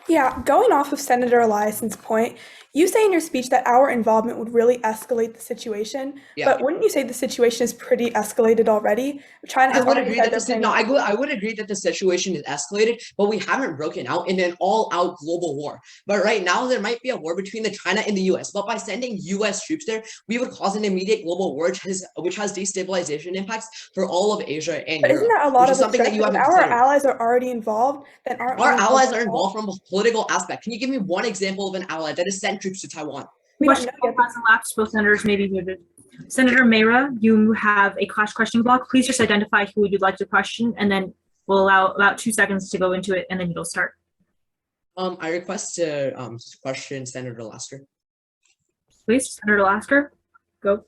Yeah, going off of Senator Eliason's point, You say in your speech that our involvement would really escalate the situation, Yeah. but wouldn't you say the situation is pretty escalated already? China I has would already agree said that they're no, planning. I would agree that the situation is escalated, but we haven't broken out in an all-out global war. But right now, there might be a war between the China and the U.S. But by sending U.S. troops there, we would cause an immediate global war, which has destabilization impacts for all of Asia and But isn't Europe, that a lot which of is a something that stretch? you If haven't our considered. allies are already involved, then aren't Our we allies involved are as well? involved from a political aspect. Can you give me one example of an ally that has sent troops to Taiwan? We don't Question know yet. has elapsed. Both senators may be muted. Senator Mayra, you have a question block. Please just identify who you'd like to question, and then we'll allow about 2 seconds to go into it, and then you'll start. I request to question Senator Lasker. Please, Senator Lasker, go.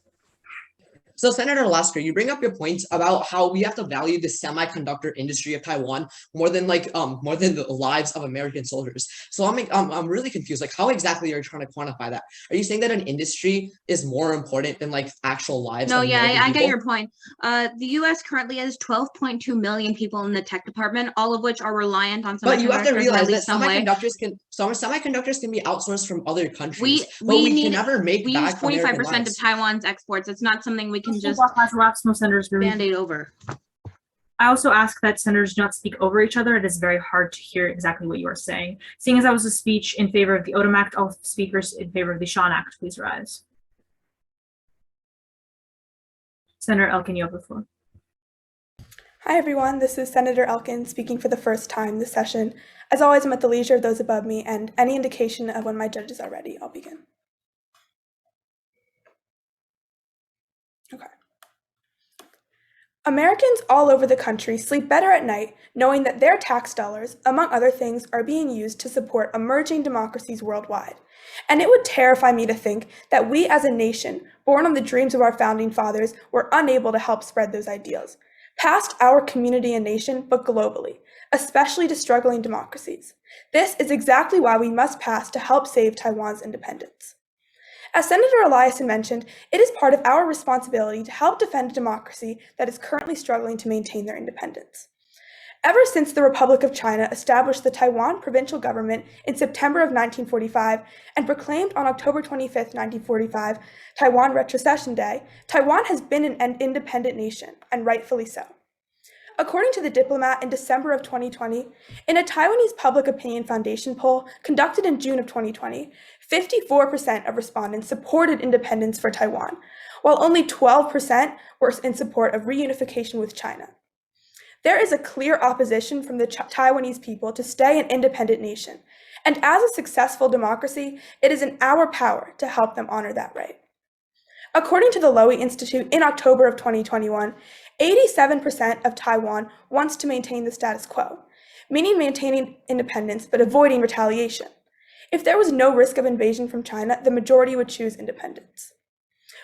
So, Senator Lasker, you bring up your points about how we have to value the semiconductor industry of Taiwan more than the lives of American soldiers. So I'm really confused. Like, how exactly are you trying to quantify that? Are you saying that an industry is more important than like actual lives? No, of yeah, American I get people? your point. The U.S. currently has 12.2 million people in the tech department, all of which are reliant on semiconductors. But you have to in realize at that least some way. semiconductors can be outsourced from other countries. We can never make we use back American 25% of lives. Taiwan's exports. It's not something we can Question just block has elapsed. No senators will. band-aid over. I also ask that senators do not speak over each other. It is very hard to hear exactly what you are saying. Seeing as that was a speech in favor of the Odom Act, all speakers in favor of the Shaun Act, please rise. Senator Elkin, you have the floor. Hi, everyone. This is Senator Elkin speaking for the first time this session. As always, I'm at the leisure of those above me, and any indication of when my judges are ready, I'll begin. Okay. Americans all over the country sleep better at night knowing that their tax dollars, among other things, are being used to support emerging democracies worldwide. And it would terrify me to think that we as a nation, born on the dreams of our founding fathers, were unable to help spread those ideals, past our community and nation, but globally, especially to struggling democracies. This is exactly why we must pass to help save Taiwan's independence. As Senator Eliason mentioned, it is part of our responsibility to help defend a democracy that is currently struggling to maintain their independence. Ever since the Republic of China established the Taiwan provincial government in September of 1945 and proclaimed on October 25, 1945, Taiwan Retrocession Day, Taiwan has been an independent nation, and rightfully so. According to The Diplomat in December of 2020, in a Taiwanese Public Opinion Foundation poll conducted in June of 2020, 54% of respondents supported independence for Taiwan, while only 12% were in support of reunification with China. There is a clear opposition from the Taiwanese people to stay an independent nation, and as a successful democracy, it is in our power to help them honor that right. According to the Lowy Institute in October of 2021, 87% of Taiwan wants to maintain the status quo, meaning maintaining independence but avoiding retaliation. If there was no risk of invasion from China, the majority would choose independence.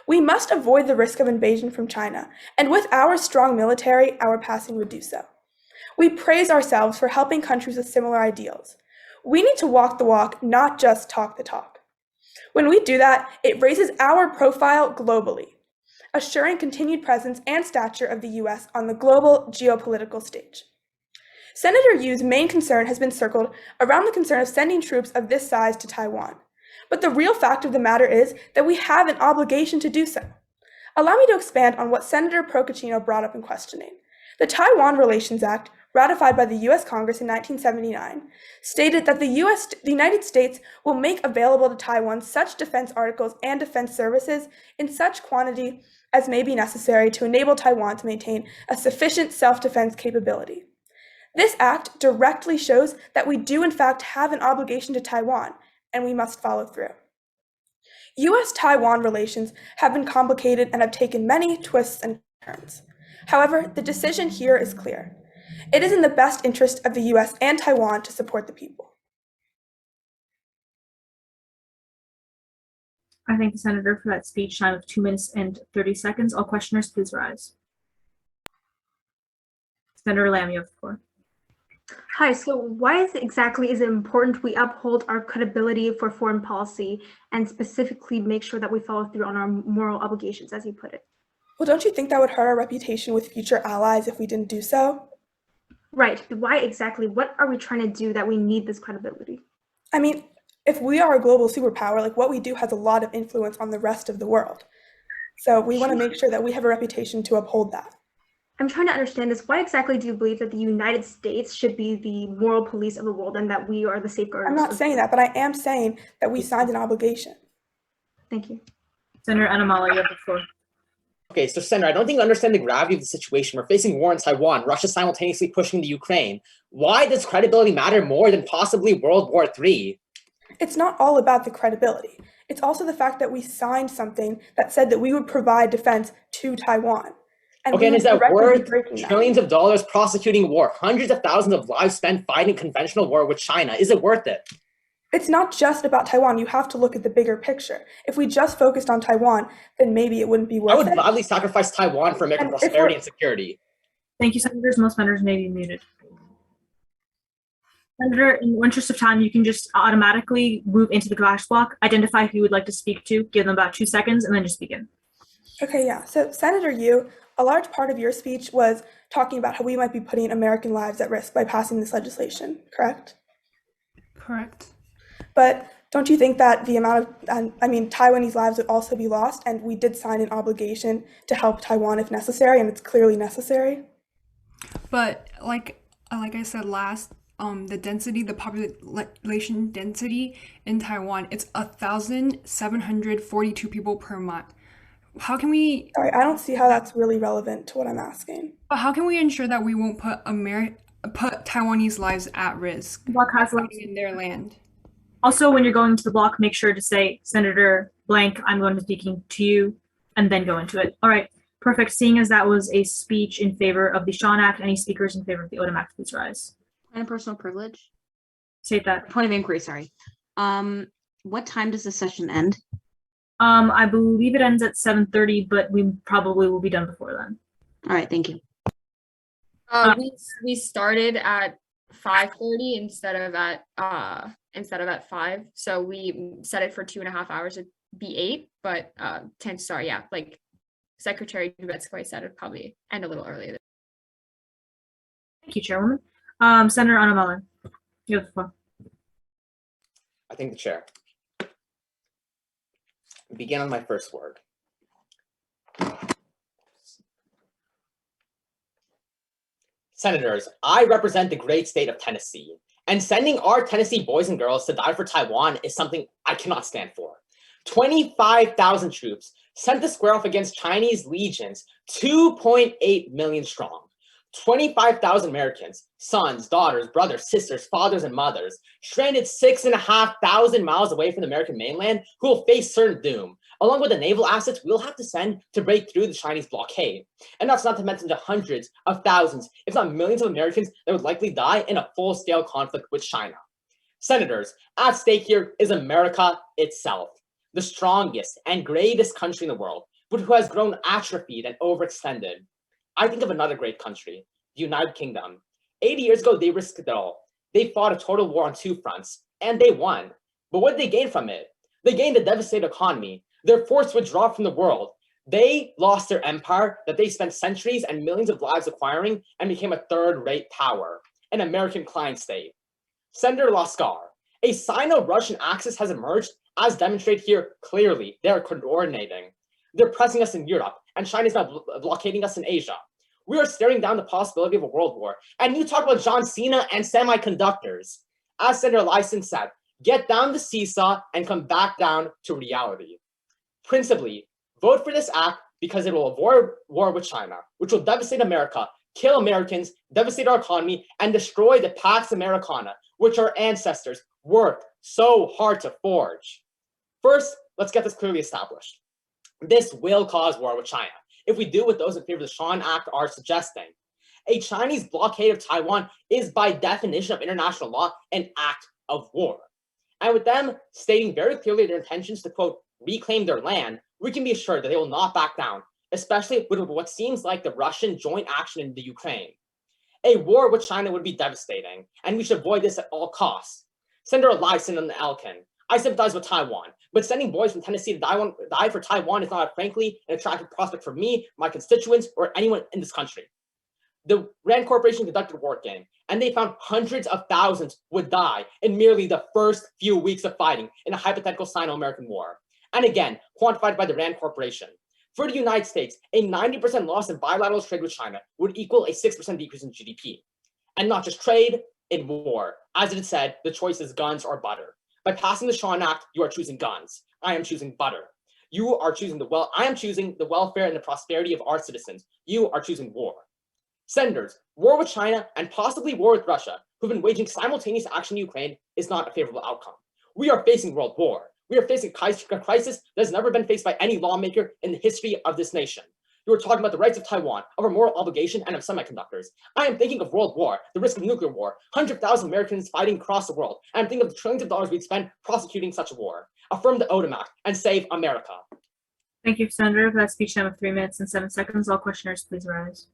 We must avoid the risk of invasion from China, and with our strong military, our passing would do so. We praise ourselves for helping countries with similar ideals. We need to walk the walk, not just talk the talk. When we do that, it raises our profile globally, assuring continued presence and stature of the US on the global geopolitical stage. Senator Yu's main concern has been circled around the concern of sending troops of this size to Taiwan. But the real fact of the matter is that we have an obligation to do so. Allow me to expand on what Senator Procaccino brought up in questioning. The Taiwan Relations Act, ratified by the U.S. Congress in 1979, stated that the United States will make available to Taiwan such defense articles and defense services in such quantity as may be necessary to enable Taiwan to maintain a sufficient self-defense capability. This act directly shows that we do in fact have an obligation to Taiwan, and we must follow through. U.S.-Taiwan relations have been complicated and have taken many twists and turns. However, the decision here is clear. It is in the best interest of the U.S. and Taiwan to support the people. I thank the senator for that speech time of 2 minutes and 30 seconds. All questioners, please rise. Senator Lamb, you have the floor. Hi, so why exactly is it important we uphold our credibility for foreign policy and specifically make sure that we follow through on our moral obligations, as you put it? Well, don't you think that would hurt our reputation with future allies if we didn't do so? Right, why exactly? What are we trying to do that we need this credibility? I mean, if we are a global superpower, like what we do has a lot of influence on the rest of the world. So we want to make sure that we have a reputation to uphold that. I'm trying to understand this. Why exactly do you believe that the United States should be the moral police of the world and that we are the safeguarders? I'm not saying that, but I am saying that we signed an obligation. Thank you. Senator Anamala, you have the floor. Okay, so Senator, I don't think you understand the gravity of the situation. We're facing war in Taiwan. Russia simultaneously pushing the Ukraine. Why does credibility matter more than possibly World War III? It's not all about the credibility. It's also the fact that we signed something that said that we would provide defense to Taiwan. Okay, and is that worth breaking that? trillions of dollars prosecuting war, hundreds of thousands of lives spent fighting conventional war with China? Is it worth it? It's not just about Taiwan. You have to look at the bigger picture. If we just focused on Taiwan, then maybe it wouldn't be worth I would it. gladly sacrifice Taiwan for American And if prosperity we're- and security. Thank you, Senators. Most senators may be muted. Senator, in the interest of time, you can just automatically move into the flash block, identify who you would like to speak to, give them about 2 seconds, and then just begin. Okay, yeah. So Senator Yu, a large part of your speech was talking about how we might be putting American lives at risk by passing this legislation, correct? Correct. But don't you think that the amount of, Taiwanese lives would also be lost, and we did sign an obligation to help Taiwan if necessary, and it's clearly necessary? But like I said last, the density, the population density in Taiwan, it's 1,742 people per month. How can we? Sorry, I don't see how that's really relevant to what I'm asking. But how can we ensure that we won't put Taiwanese lives at risk Block has fighting in their land? Also, when you're going to the block, make sure to say, Senator blank, I'm going to be speaking to you, and then go into it. All right, perfect. Seeing as that was a speech in favor of the Shaun Act, any speakers in favor of the Odom Act, please rise. And personal privilege. State that. Point of inquiry, sorry. What time does the session end? I believe it ends at 7:30, but we probably will be done before then. All right, thank you. We started at 5:30 instead of at 5. So we set it for 2.5 hours. It'd be 8, but like Secretary Drubetskoy said, it'd probably end a little earlier. Thank you, Chairwoman. Senator Anamala, you have the floor. I thank the chair. Begin on my first word. Senators, I represent the great state of Tennessee, and sending our Tennessee boys and girls to die for Taiwan is something I cannot stand for. 25,000 troops sent to square off against Chinese legions, 2.8 million strong. 25,000 Americans, sons, daughters, brothers, sisters, fathers, and mothers, stranded 6,500 miles away from the American mainland, who will face certain doom, along with the naval assets we'll have to send to break through the Chinese blockade. And that's not to mention the hundreds of thousands, if not millions of Americans that would likely die in a full-scale conflict with China. Senators, at stake here is America itself, the strongest and greatest country in the world, but who has grown atrophied and overextended. I think of another great country, the United Kingdom. 80 years ago, they risked it all. They fought a total war on 2 fronts, and they won. But what did they gain from it? They gained a devastated economy. Their forced withdrawal from the world. They lost their empire that they spent centuries and millions of lives acquiring and became a third-rate power, an American client state. Senator Laskar, a Sino-Russian axis has emerged, as demonstrated here clearly. They are coordinating. They're pressing us in Europe, and China is now blockading us in Asia. We are staring down the possibility of a world war. And you talk about John Cena and semiconductors. As Senator Lyson said, get down the seesaw and come back down to reality. Principally, vote for this act because it will avoid war with China, which will devastate America, kill Americans, devastate our economy, and destroy the Pax Americana, which our ancestors worked so hard to forge. First, let's get this clearly established. This will cause war with China, if we do what those in favor of the Shaun Act are suggesting. A Chinese blockade of Taiwan is, by definition of international law, an act of war. And with them stating very clearly their intentions to, quote, reclaim their land, we can be assured that they will not back down, especially with what seems like the Russian joint action in the Ukraine. A war with China would be devastating, and we should avoid this at all costs. Senator Lyson and Elkin, I sympathize with Taiwan, but sending boys from Tennessee to die for Taiwan is not, frankly, an attractive prospect for me, my constituents, or anyone in this country. The Rand Corporation conducted a war game, and they found hundreds of thousands would die in merely the first few weeks of fighting in a hypothetical Sino-American war. And again, quantified by the Rand Corporation. For the United States, a 90% loss in bilateral trade with China would equal a 6% decrease in GDP. And not just trade, in war. As it is said, the choice is guns or butter. By passing the Shaun Act, you are choosing guns. I am choosing butter. You are choosing I am choosing the welfare and the prosperity of our citizens. You are choosing war. Senators, war with China and possibly war with Russia, who've been waging simultaneous action in Ukraine, is not a favorable outcome. We are facing world war. We are facing a crisis that has never been faced by any lawmaker in the history of this nation. You are talking about the rights of Taiwan, of our moral obligation, and of semiconductors. I am thinking of world war, the risk of nuclear war, 100,000 Americans fighting across the world, and I'm thinking of the trillions of dollars we'd spend prosecuting such a war. Affirm the ODIM Act and save America. Thank you, Senator. For that speech time of 3 minutes and 7 seconds, all questioners please rise.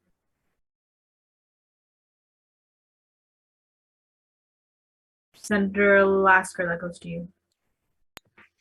Senator Lasker, that goes to you.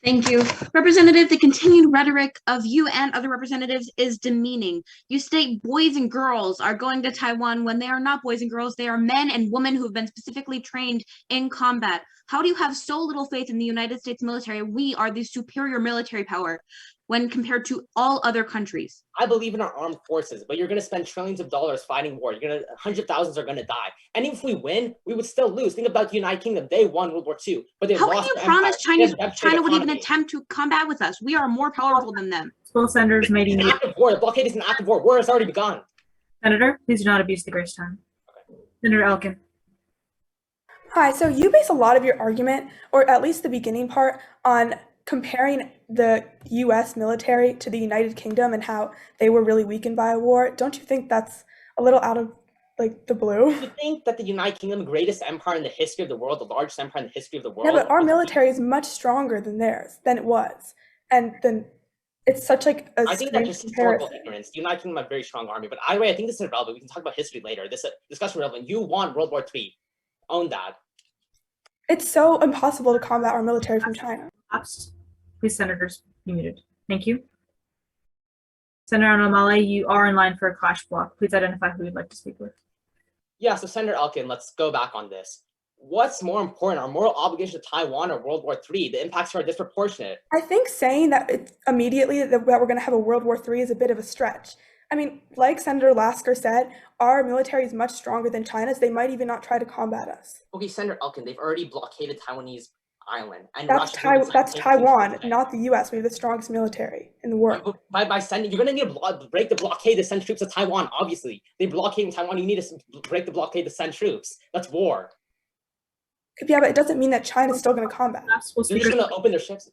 Thank you. Representative, the continued rhetoric of you and other representatives is demeaning. You state boys and girls are going to Taiwan when they are not boys and girls. They are men and women who have been specifically trained in combat. How do you have so little faith in the United States military? We are the superior military power when compared to all other countries. I believe in our armed forces, but you're going to spend trillions of dollars fighting war. Hundred thousands are going to die. And if we win, we would still lose. Think about the United Kingdom. They won World War II, but they How lost can you their promise empire. China would even attempt to combat with us? We are more powerful than them. Both senators may be It's an act of war. The blockade is an act of war. War has already begun. Senator, please do not abuse the grace time. Senator Elkin. Hi, so you base a lot of your argument, or at least the beginning part, on comparing the US military to the United Kingdom and how they were really weakened by a war. Don't you think that's a little out of the blue? You think that the United Kingdom, the greatest empire in the history of the world, the largest empire in the history of the world? Yeah, but our military is much stronger than theirs, than it was. And then it's such a I think that's just historical comparison. ignorance. The United Kingdom has a very strong army, but either way, I think this is irrelevant. We can talk about history later. This discussion relevant. You won World War III. Own that. It's so impossible to combat our military from China. Please, senators, be muted. Thank you. Senator Anamale, you are in line for a clash block. Please identify who you'd like to speak with. Yeah, so Senator Elkin, let's go back on this. What's more important, our moral obligation to Taiwan or World War III? The impacts are disproportionate. I think saying that it's immediately that we're going to have a World War III is a bit of a stretch. I mean, like Senator Lasker said, our military is much stronger than China's. They might even not try to combat us. Okay, Senator Elkin, they've already blockaded Taiwanese island. And That's Taiwan, not the US. We have the strongest military in the world. By sending, you're going to need to break the blockade to send troops to Taiwan, obviously. They blockade Taiwan, you need to break the blockade to send troops. That's war. Yeah, but it doesn't mean that China's still going to combat. They're just going to open their ships.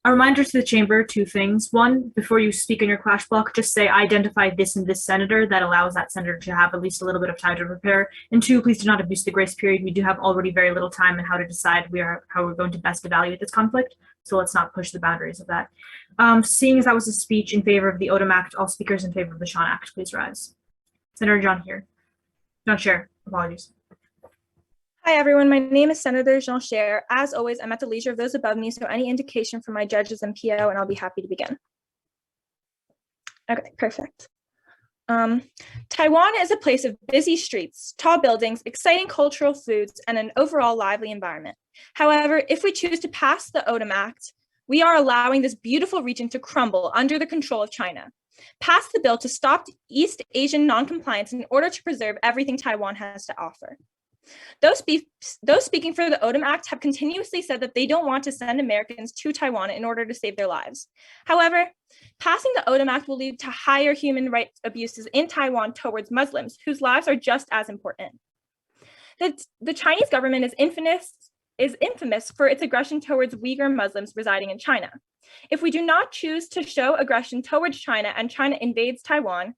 A reminder to the chamber, 2 things. 1, before you speak in your clash block, just say identify this and this senator. That allows that senator to have at least a little bit of time to prepare. And 2, please do not abuse the grace period. We do have already very little time in how to decide how we're going to best evaluate this conflict. So let's not push the boundaries of that. Seeing as that was a speech in favor of the ODIM Act, all speakers in favor of the Shaun Act, please rise. Senator John Scher, apologies. Hi, everyone. My name is Senator Jean Scher. As always, I'm at the leisure of those above me, so any indication from my judges and PO, and I'll be happy to begin. Okay, perfect. Taiwan is a place of busy streets, tall buildings, exciting cultural foods, and an overall lively environment. However, if we choose to pass the ODIM Act, we are allowing this beautiful region to crumble under the control of China. Pass the bill to stop East Asian noncompliance in order to preserve everything Taiwan has to offer. Those speaking for the ODIM Act have continuously said that they don't want to send Americans to Taiwan in order to save their lives. However, passing the ODIM Act will lead to higher human rights abuses in Taiwan towards Muslims, whose lives are just as important. The Chinese government is infamous for its aggression towards Uyghur Muslims residing in China. If we do not choose to show aggression towards China and China invades Taiwan,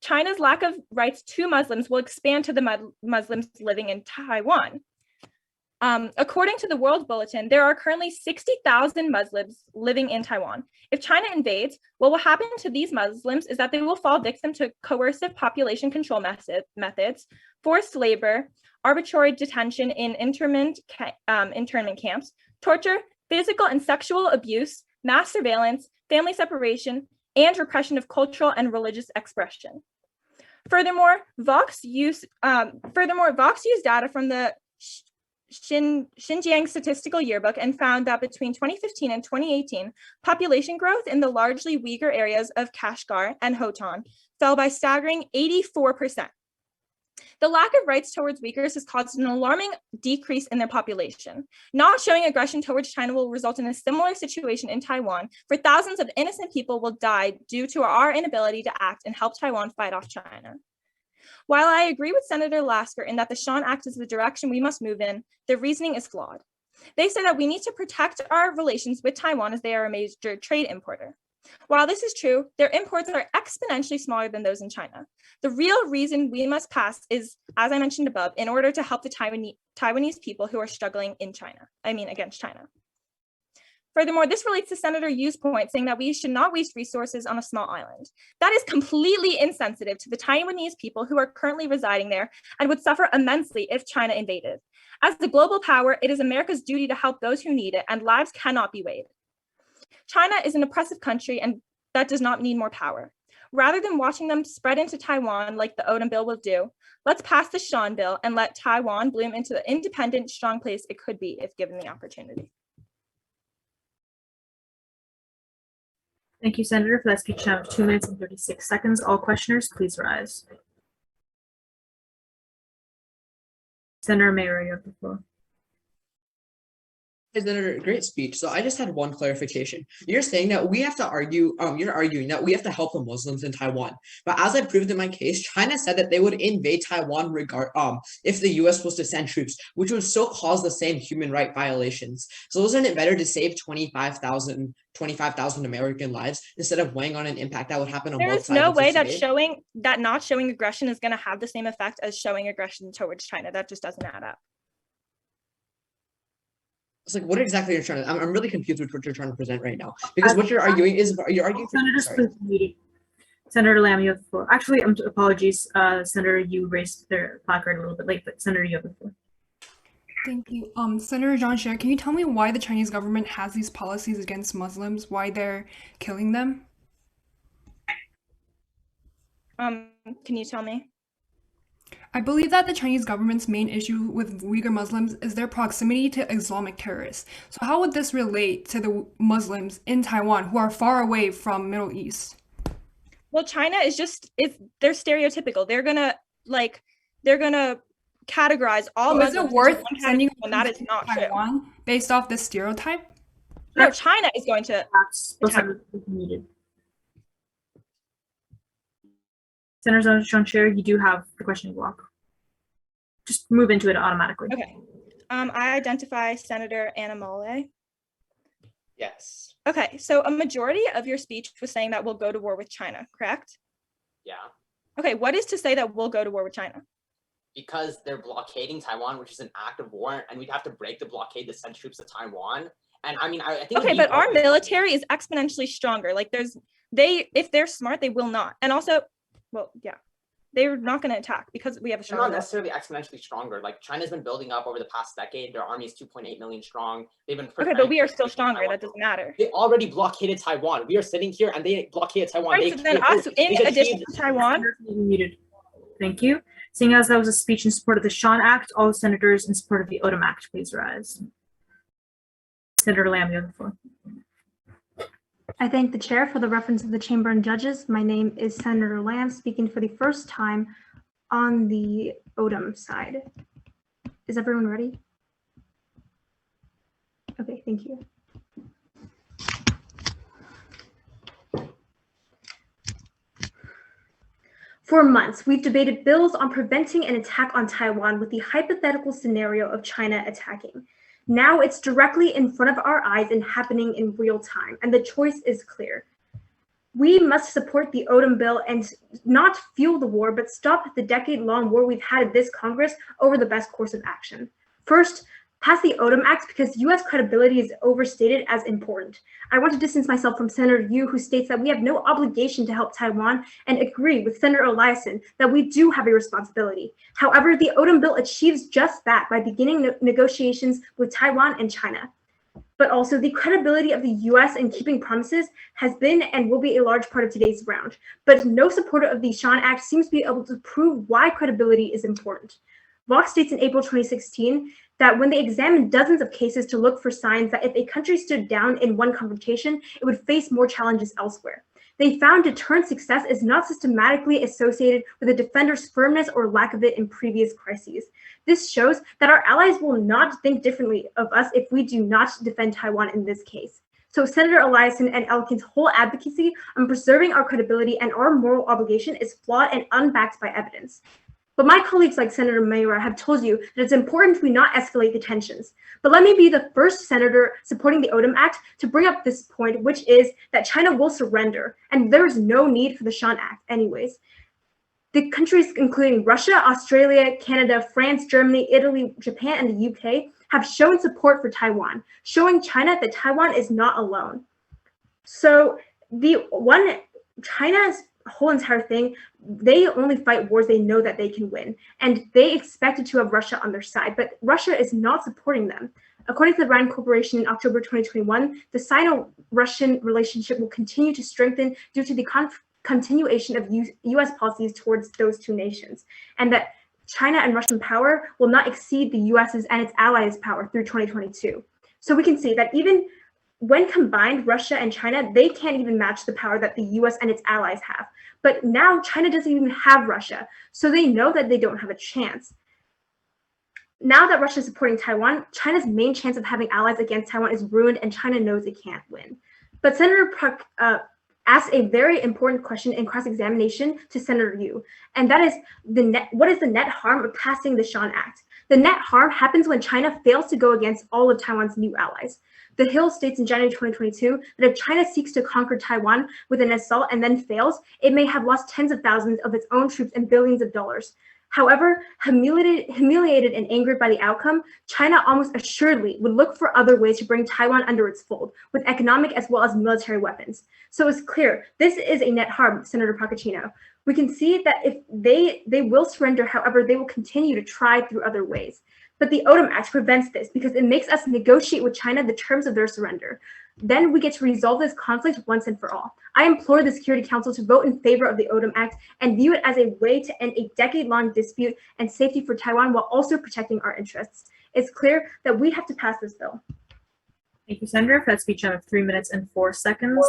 China's lack of rights to Muslims will expand to the Muslims living in Taiwan. According to the World Bulletin, there are currently 60,000 Muslims living in Taiwan. If China invades, what will happen to these Muslims is that they will fall victim to coercive population control methods, forced labor, arbitrary detention in internment camps, torture, physical and sexual abuse, mass surveillance, family separation, and repression of cultural and religious expression. Furthermore, Vox used data from the Xinjiang Statistical Yearbook and found that between 2015 and 2018, population growth in the largely Uyghur areas of Kashgar and Hotan fell by staggering 84%. The lack of rights towards Uyghurs has caused an alarming decrease in their population. Not showing aggression towards China will result in a similar situation in Taiwan, where thousands of innocent people will die due to our inability to act and help Taiwan fight off China. While I agree with Senator Lasker in that the Shaun Act is the direction we must move in, their reasoning is flawed. They say that we need to protect our relations with Taiwan as they are a major trade importer. While this is true, their imports are exponentially smaller than those in China. The real reason we must pass is, as I mentioned above, in order to help the Taiwanese people who are struggling against China. Furthermore, this relates to Senator Yu's point saying that we should not waste resources on a small island. That is completely insensitive to the Taiwanese people who are currently residing there and would suffer immensely if China invaded. As the global power, it is America's duty to help those who need it, and lives cannot be weighed. China is an oppressive country and that does not need more power. Rather than watching them spread into Taiwan like the Odom bill will do, let's pass the Shaun bill and let Taiwan bloom into the independent, strong place it could be if given the opportunity. Thank you, Senator, for that speech now of 2 minutes and 36 seconds. All questioners, please rise. Senator Mayer, you have the floor. Senator, great speech. So I just had one clarification. You're saying that we have to argue, you're arguing that we have to help the Muslims in Taiwan. But as I proved in my case, China said that they would invade Taiwan if the US was to send troops, which would still cause the same human right violations. So isn't it better to save 25,000 American lives instead of weighing on an impact that would happen on both sides? There is no way that not showing aggression is going to have the same effect as showing aggression towards China. That just doesn't add up. It's like, what exactly you're trying to, I'm really confused with what you're trying to present right now. Because what you're arguing is, you're arguing for, Senator Lamb, you have the floor. Actually, apologies, Senator, you raised their placard a little bit late, but Senator, you have the floor. Thank you. Senator John Scher, can you tell me why the Chinese government has these policies against Muslims, why they're killing them? Can you tell me? I believe that the Chinese government's main issue with Uyghur Muslims is their proximity to Islamic terrorists. So how would this relate to the Muslims in Taiwan who are far away from Middle East? Well, China is they're stereotypical. They're gonna categorize all Muslims. Muslims Is it worth sending when that is not Taiwan true? Based off this stereotype? No, China is going to attack. Senator Shaun, you do have the question block. Just move into it automatically. Okay. I identify Senator Anna Mole. Yes. Okay, so a majority of your speech was saying that we'll go to war with China, correct? Yeah. Okay, what is to say that we'll go to war with China? Because they're blockading Taiwan, which is an act of war, and we'd have to break the blockade to send troops to Taiwan. And I mean, I think. Okay, but our military is exponentially stronger. Like if they're smart, they will not. And also, well, yeah, they're not going to attack because we have a strong. They're not necessarily exponentially stronger. Like China's been building up over the past decade. Their army is 2.8 million strong. They've been. Okay, but we are still stronger. That doesn't matter. They already blockaded Taiwan. We are sitting here and they blockaded Taiwan. Right, so then us, in addition to Taiwan. Muted. Thank you. Seeing as that was a speech in support of the Shaun Act, all senators in support of the Odom Act, please rise. Senator Lamb, you have the floor. I thank the chair for the reference of the chamber and judges. My name is Senator Lamb, speaking for the first time on the Odom side. Is everyone ready? Okay, thank you. For months, we've debated bills on preventing an attack on Taiwan with the hypothetical scenario of China attacking. Now it's directly in front of our eyes and happening in real time, and the choice is clear. We must support the Odom bill and not fuel the war, but stop the decade-long war we've had in this Congress over the best course of action. First, pass the Odom Act because U.S. credibility is overstated as important. I want to distance myself from Senator Yu, who states that we have no obligation to help Taiwan, and agree with Senator Eliason that we do have a responsibility. However, the Odom bill achieves just that by beginning negotiations with Taiwan and China. but also the credibility of the US in keeping promises has been and will be a large part of today's round. But no supporter of the Shaun Act seems to be able to prove why credibility is important. Vox states in April 2016 that when they examined dozens of cases to look for signs that if a country stood down in one confrontation, it would face more challenges elsewhere. They found deterrent success is not systematically associated with a defender's firmness or lack of it in previous crises. This shows that our allies will not think differently of us if we do not defend Taiwan in this case. So Senator Eliasson and Elkin's whole advocacy on preserving our credibility and our moral obligation is flawed and unbacked by evidence. But my colleagues like Senator Mayura have told you that it's important we not escalate the tensions. But let me be the first senator supporting the Odom Act to bring up this point, which is that China will surrender, and there is no need for the Shaun Act anyways. The countries including Russia, Australia, Canada, France, Germany, Italy, Japan, and the UK have shown support for Taiwan, showing China that Taiwan is not alone. So China's whole entire thing, they only fight wars they know that they can win, and they expected to have Russia on their side, but Russia is not supporting them. According to the Rand Corporation in October 2021, the Sino-Russian relationship will continue to strengthen due to the continuation of US policies towards those two nations, and that China and Russian power will not exceed the US's and its allies' power through 2022. So we can see that even when combined, Russia and China, they can't even match the power that the US and its allies have. But now China doesn't even have Russia, so they know that they don't have a chance. Now that Russia is supporting Taiwan, China's main chance of having allies against Taiwan is ruined, and China knows it can't win. But Senator Park asked a very important question in cross-examination to Senator Yu, and that is what is the net harm of passing the Shaun Act? The net harm happens when China fails to go against all of Taiwan's new allies. The Hill states in January 2022 that if China seeks to conquer Taiwan with an assault and then fails, it may have lost tens of thousands of its own troops and billions of dollars. However, humiliated and angered by the outcome, China almost assuredly would look for other ways to bring Taiwan under its fold, with economic as well as military weapons. So it's clear, this is a net harm, Senator Procaccino. We can see that if they will surrender, however, they will continue to try through other ways. But the Odom Act prevents this because it makes us negotiate with China the terms of their surrender. Then we get to resolve this conflict once and for all. I implore the Security Council to vote in favor of the Odom Act and view it as a way to end a decade-long dispute and safety for Taiwan while also protecting our interests. It's clear that we have to pass this bill. Thank you, Senator. For that speech, I have 3 minutes and 4 seconds.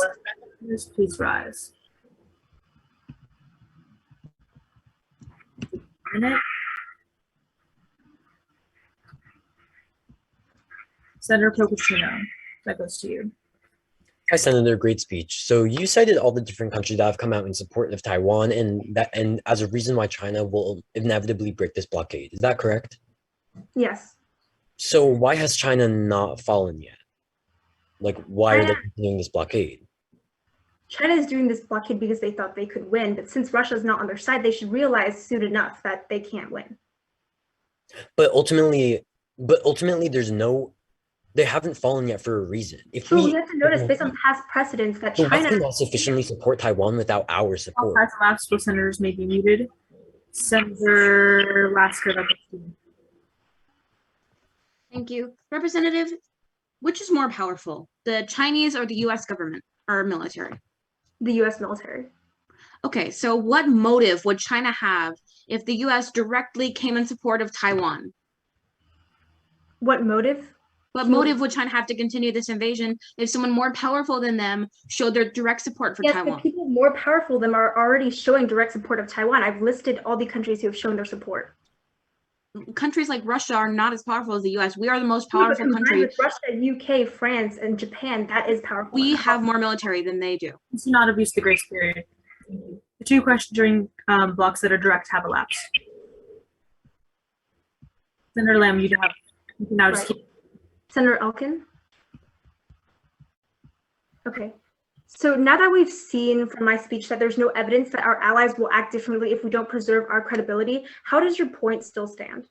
Please rise. Senator Procaccino, that goes to you. Hi, Senator. Great speech. So you cited all the different countries that have come out in support of Taiwan, and as a reason why China will inevitably break this blockade. Is that correct? Yes. So why has China not fallen yet? Like, why are they continuing this blockade? China is doing this blockade because they thought they could win, but since Russia's not on their side, they should realize soon enough that they can't win. But ultimately, they haven't fallen yet for a reason. If we have to notice based on past precedents that China cannot sufficiently support Taiwan without our support. All last senators may be muted. Senator Lasker. Thank you. Representative, which is more powerful, the Chinese or the US government or military? The US military. Okay, so what motive would China have if the US directly came in support of Taiwan? What motive? What motive would China have to continue this invasion if someone more powerful than them showed their direct support for Taiwan? Yes, people more powerful than them are already showing direct support of Taiwan. I've listed all the countries who have shown their support. Countries like Russia are not as powerful as the US. We are the most powerful country. With Russia, UK, France, and Japan, that is powerful. We have more military than they do. Let's not abuse the grace period. The 2 questions during blocks that are direct have elapsed. Senator Lamb, you can now just keep. Senator Elkin? Okay. So now that we've seen from my speech that there's no evidence that our allies will act differently if we don't preserve our credibility, how does your point still stand?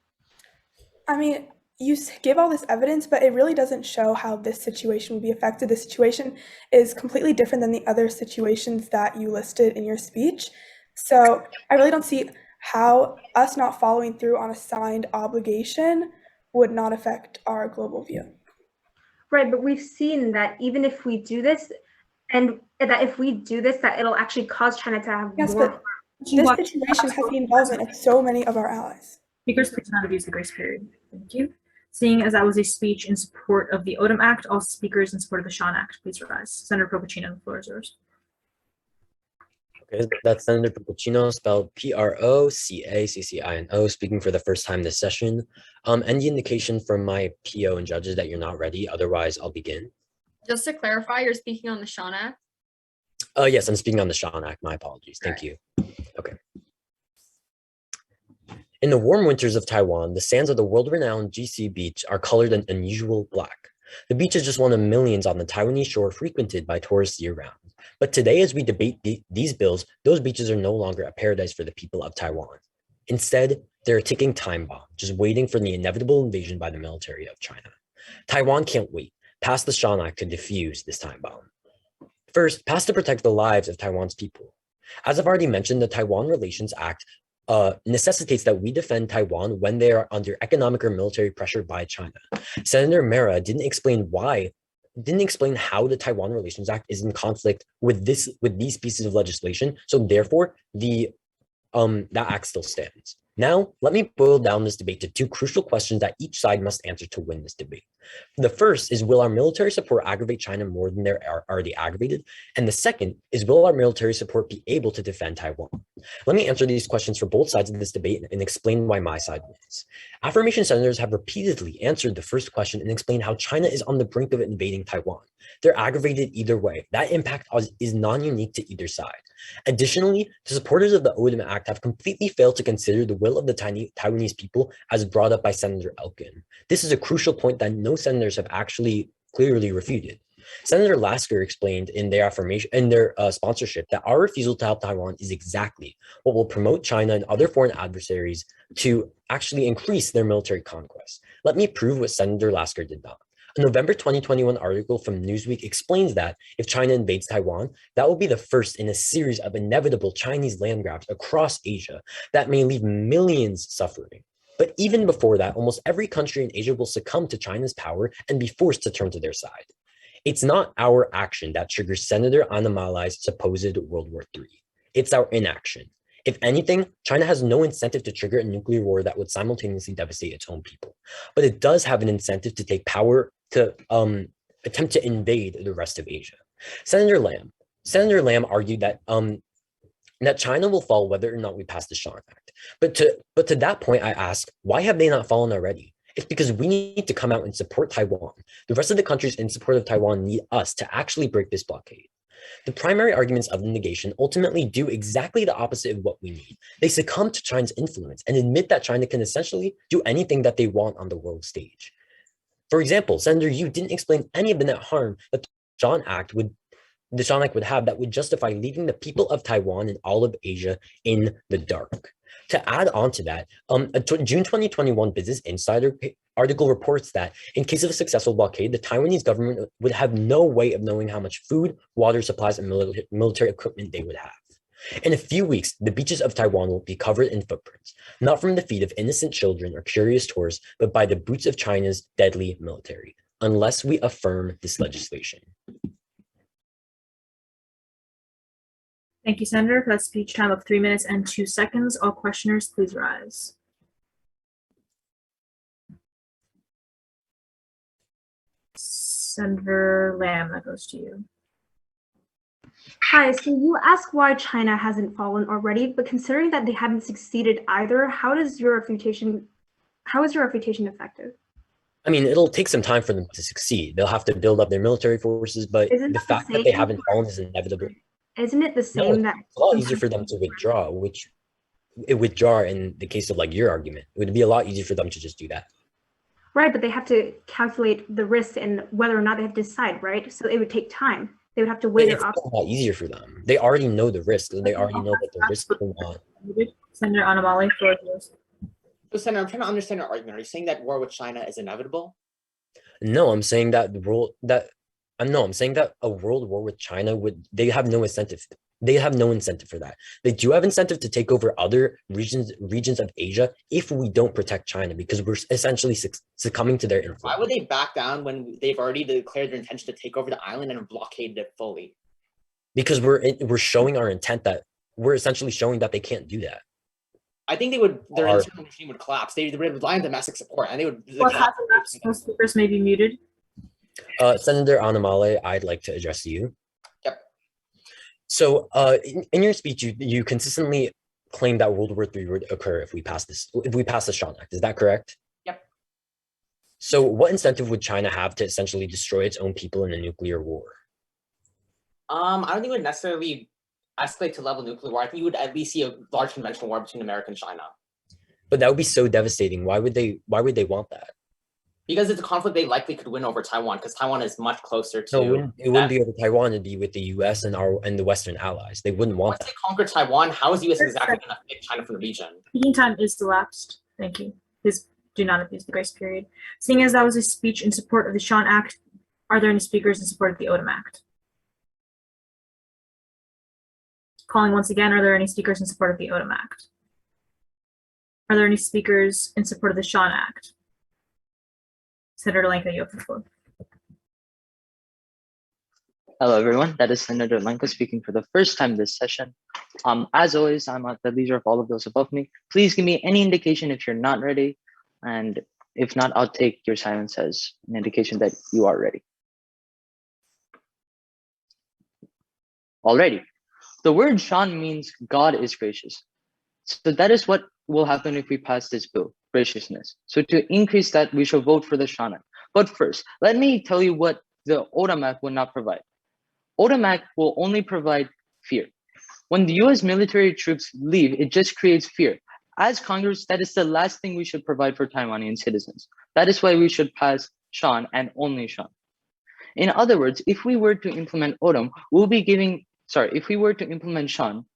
I mean, you give all this evidence, but it really doesn't show how this situation will be affected. The situation is completely different than the other situations that you listed in your speech. So I really don't see how us not following through on a signed obligation would not affect our global view. Right, but we've seen that even if we do this, and that if we do this, that it'll actually cause China to have Yes, more. but this situation has the involvement of so many of our allies. Speakers, please not abuse the grace period. Thank you. Seeing as that was a speech in support of the Odom Act, all speakers in support of the Shaun Act, please rise. Senator Procaccino, the floor is yours. Okay, that's Senator Procaccino, spelled Procaccino, speaking for the first time this session. Any indication from my PO and judges that you're not ready? Otherwise, I'll begin. Just to clarify, you're speaking on the Shaun Act? Yes, I'm speaking on the Shaun Act. My apologies. Thank you. Okay. In the warm winters of Taiwan, the sands of the world-renowned GC beach are colored an unusual black. The beach is just one of millions on the Taiwanese shore frequented by tourists year-round. But today, as we debate these bills, those beaches are no longer a paradise for the people of Taiwan. Instead, they're a ticking time bomb, just waiting for the inevitable invasion by the military of China. Taiwan can't wait. Pass the Shaun Act to defuse this time bomb. First, pass to protect the lives of Taiwan's people. As I've already mentioned, the Taiwan Relations Act necessitates that we defend Taiwan when they are under economic or military pressure by China. Senator Mera didn't explain how the Taiwan Relations Act is in conflict with these pieces of legislation. So therefore, that act still stands. Now, let me boil down this debate to two crucial questions that each side must answer to win this debate. The first is, will our military support aggravate China more than they're already aggravated? And the second is, will our military support be able to defend Taiwan? Let me answer these questions for both sides of this debate and explain why my side wins. Affirmation senators have repeatedly answered the first question and explained how China is on the brink of invading Taiwan. They're aggravated either way. That impact is non-unique to either side. Additionally, the supporters of the Odom Act have completely failed to consider the will of the Taiwanese people as brought up by Senator Elkin. This is a crucial point that no senators have actually clearly refuted. Senator Lasker explained in their sponsorship that our refusal to help Taiwan is exactly what will promote China and other foreign adversaries to actually increase their military conquest. Let me prove what Senator Lasker did not. A November 2021 article from Newsweek explains that if China invades Taiwan, that will be the first in a series of inevitable Chinese land grabs across Asia that may leave millions suffering. But even before that, almost every country in Asia will succumb to China's power and be forced to turn to their side. It's not our action that triggers Senator Annamalai's supposed World War III. It's our inaction. If anything, China has no incentive to trigger a nuclear war that would simultaneously devastate its own people. But it does have an incentive to take power to attempt to invade the rest of Asia. Senator Lam argued that that China will fall whether or not we pass the Shaun Act. But to that point, I ask, why have they not fallen already? It's because we need to come out and support Taiwan. The rest of the countries in support of Taiwan need us to actually break this blockade. The primary arguments of the negation ultimately do exactly the opposite of what we need. They succumb to China's influence and admit that China can essentially do anything that they want on the world stage. For example, Senator Yu didn't explain any of the net harm that the Shaun Act would have that would justify leaving the people of Taiwan and all of Asia in the dark. To add on to that, a June 2021 Business Insider article reports that in case of a successful blockade, the Taiwanese government would have no way of knowing how much food, water supplies, and military equipment they would have. In a few weeks, the beaches of Taiwan will be covered in footprints, not from the feet of innocent children or curious tourists, but by the boots of China's deadly military, unless we affirm this legislation. Thank you, Senator, for that speech time of 3 minutes and 2 seconds. All questioners, please rise. Senator Lam, that goes to you. Hi, so you ask why China hasn't fallen already, but considering that they haven't succeeded either, how is your refutation effective? I mean, it'll take some time for them to succeed. They'll have to build up their military forces, but the fact that they haven't fallen is inevitable. Isn't it the same that it's a lot easier for them to withdraw, which it withdraw in the case of like your argument. It would be a lot easier for them to just do that. Right, but they have to calculate the risks and whether or not they have to decide, right? So it would take time. They would have to weigh their options. It's a lot easier for them. They already know the risk, and they already know that the risk will not. Senator Annamalai, floor is yours. So, Senator, I'm trying to understand your argument. Are you saying that war with China is inevitable? No, I'm saying that I'm saying that a world war with China they have no incentive They have no incentive for that. They do have incentive to take over other regions of Asia if we don't protect China, because we're essentially succumbing to their influence. Why would they back down when they've already declared their intention to take over the island and blockaded it fully? Because we're showing our intent, that we're essentially showing that they can't do that. I think they would. Their internal regime would collapse. They would rely on domestic support, and they would. Most speakers may be muted. Senator Anamale, I'd like to address you. Yep. So, in your speech, you consistently claim that World War III would occur if we pass the Shaun Act. Is that correct? Yep. So, what incentive would China have to essentially destroy its own people in a nuclear war? I don't think it would necessarily escalate to level nuclear war. I think you would at least see a large conventional war between America and China. But that would be so devastating. Why would they want that? Because it's a conflict they likely could win over Taiwan, because Taiwan is much closer to. No, it wouldn't be over Taiwan. It'd be with the U.S. and the Western allies. They wouldn't want Once that. they conquer Taiwan, how is the U.S. exactly going to pick China from the region? Speaking time is elapsed. Thank you. Please do not abuse the grace period. Seeing as that was a speech in support of the Shaun Act, are there any speakers in support of the Odom Act? Calling once again, are there any speakers in support of the Odom Act? Are there any speakers in support of the Shaun Act? Senator Lenka, you have the floor. Hello, everyone. That is Senator Lenka speaking for the first time this session. As always, I'm at the leisure of all of those above me. Please give me any indication if you're not ready, and if not, I'll take your silence as an indication that you are ready. Alrighty. The word Shaun means God is gracious. So that is what will happen if we pass this bill, graciousness. So to increase that, we shall vote for the Shaun Act. But first, let me tell you what the Odom Act will not provide. Odom Act will only provide fear. When the US military troops leave, it just creates fear. As Congress, that is the last thing we should provide for Taiwanese citizens. That is why we should pass Shaun and only Shaun. In other words, if we were to implement Odom, if we were to implement Shaun,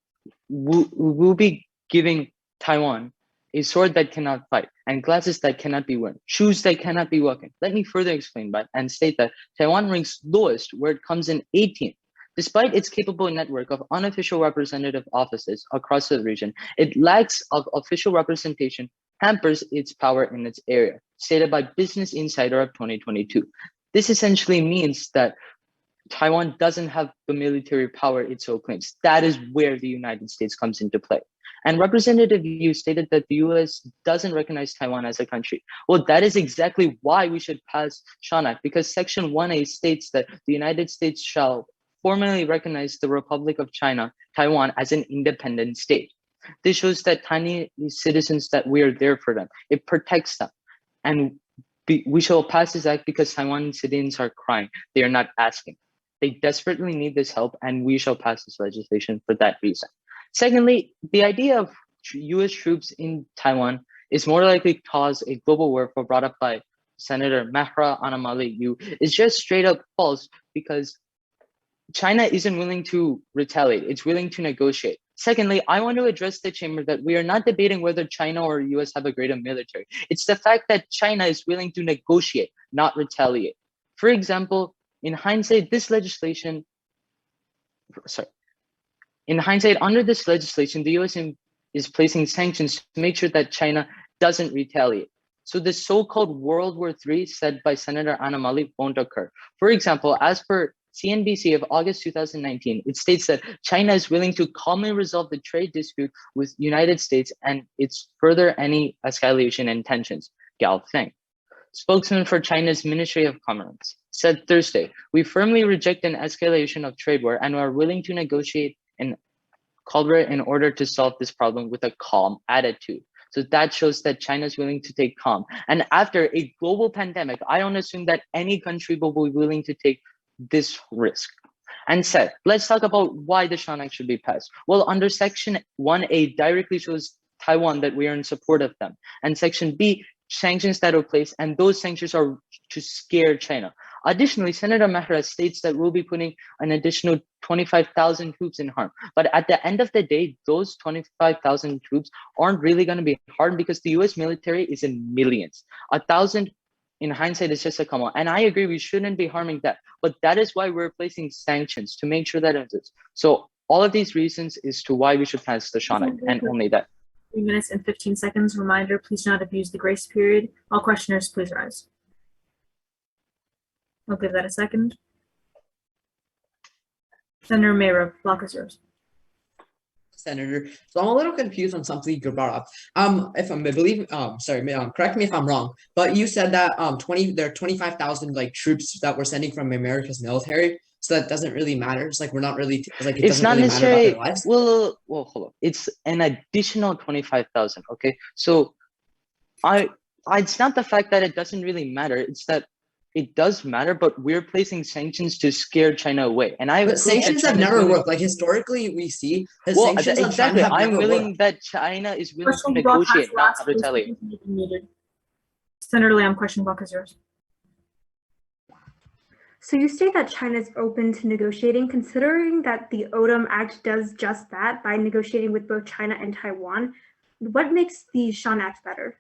we'll be giving Taiwan a sword that cannot fight, and glasses that cannot be worn, shoes that cannot be walking. Let me further explain that and state that Taiwan ranks lowest, where it comes in 18th. Despite its capable network of unofficial representative offices across the region, it lacks of official representation, hampers its power in its area, stated by Business Insider of 2022. This essentially means that Taiwan doesn't have the military power it so claims. That is where the United States comes into play. And Representative Yu stated that the US doesn't recognize Taiwan as a country. Well, that is exactly why we should pass Shaun Act, because Section 1A states that the United States shall formally recognize the Republic of China, Taiwan, as an independent state. This shows that tiny citizens that we are there for them. It protects them. And we shall pass this act because Taiwan citizens are crying. They are not asking. They desperately need this help, and we shall pass this legislation for that reason. Secondly, the idea of US troops in Taiwan is more likely to cause a global war brought up by Senator Mahra Anamali Yu is just straight up false, because China isn't willing to retaliate. It's willing to negotiate. Secondly, I want to address the chamber that we are not debating whether China or US have a greater military. It's the fact that China is willing to negotiate, not retaliate. For example, in hindsight, under this legislation, the US is placing sanctions to make sure that China doesn't retaliate. So the so-called World War III said by Senator Anamali won't occur. For example, as per CNBC of August 2019, it states that China is willing to calmly resolve the trade dispute with United States and its further any escalation and tensions. Gao Feng, spokesman for China's Ministry of Commerce, said Thursday, "We firmly reject an escalation of trade war and are willing to negotiate and collaborate in order to solve this problem with a calm attitude." So that shows that China is willing to take calm. And after a global pandemic, I don't assume that any country will be willing to take this risk. And said, let's talk about why the Shaun Act should be passed. Well, under Section 1A directly shows Taiwan that we are in support of them. And Section B, sanctions that are placed, and those sanctions are to scare China. Additionally, Senator Mahra states that we'll be putting an additional 25,000 troops in harm. But at the end of the day, those 25,000 troops aren't really going to be harmed because the US military is in millions. 1,000 in hindsight is just a come on. And I agree, we shouldn't be harming that. But that is why we're placing sanctions to make sure that it is. So all of these reasons is to why we should pass the Shaun Act, and only that. 3 minutes and 15 seconds. Reminder, please do not abuse the grace period. All questioners, please rise. I'll give that a second. Senator Mayra, block is yours. Senator, so I'm a little confused on something you brought up. If I'm correct me if I'm wrong, but you said that there are 25,000 like troops that we're sending from America's military, so that doesn't really matter. It's like we're not really like it It's doesn't not really matter about necessarily their lives. well, hold on. It's an additional 25,000. Okay, so it's not the fact that it doesn't really matter. It's that it does matter, but we're placing sanctions to scare China away. And But sanctions have never worked. Like historically, we see that sanctions on China exactly. have I'm never willing worked. that China is willing to Question block has negotiate, not last. have retaliate. Senator Lamb, question block is yours. So you state that China is open to negotiating, considering that the ODUM Act does just that by negotiating with both China and Taiwan. What makes the Shaun Act better?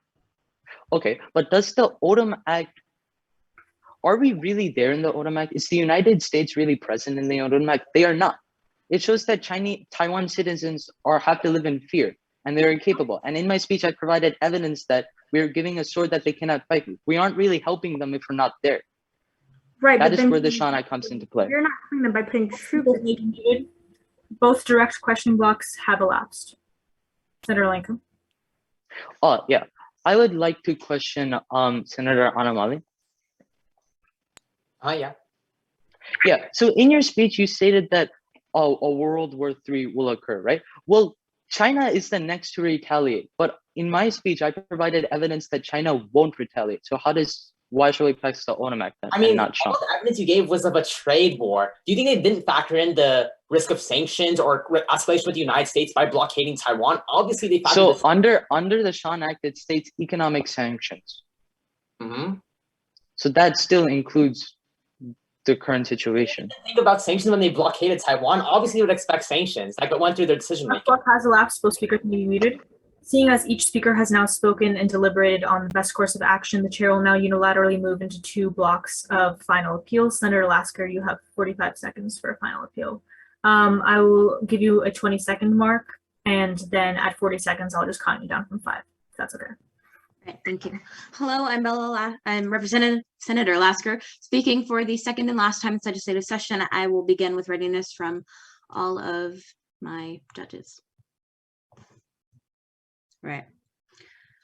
Okay, but does the ODUM Act, are we really there in the ODUM Act? Is the United States really present in the ODUM Act? They are not. It shows that Taiwan citizens have to live in fear and they're incapable. And in my speech, I provided evidence that we're giving a sword that they cannot fight with. We aren't really helping them if we're not there. Right. That is where the Shaun Act comes into play. You're not helping them by putting troops. Both direct question blocks have elapsed. Senator Lankum. Oh, yeah. I would like to question Senator Anamali. Yeah. Yeah, so in your speech, you stated that a World War III will occur, right? Well, China is the next to retaliate. But in my speech, I provided evidence that China won't retaliate. So why should we pass the ODUM Act then? I mean, and not Shaun? all the evidence you gave was of a trade war. Do you think they didn't factor in the risk of sanctions or escalation with the United States by blockading Taiwan? Obviously, they factored So this. under the Shaun Act, it states economic sanctions. Mm-hmm. So that still includes the current situation. Think about sanctions when they blockaded Taiwan. Obviously, they would expect sanctions. Like it went through their decision making. Block has elapsed. Both speakers can be muted. Seeing as each speaker has now spoken and deliberated on the best course of action, the chair will now unilaterally move into 2 blocks of final appeals. Senator Lasker, you have 45 seconds for a final appeal. I will give you a 20-second mark, and then at 40 seconds, I'll just count you down from 5, if that's okay. Right, thank you. Hello, I'm Representative Senator Lasker, speaking for the second and last time in legislative session. I will begin with readiness from all of my judges. Right.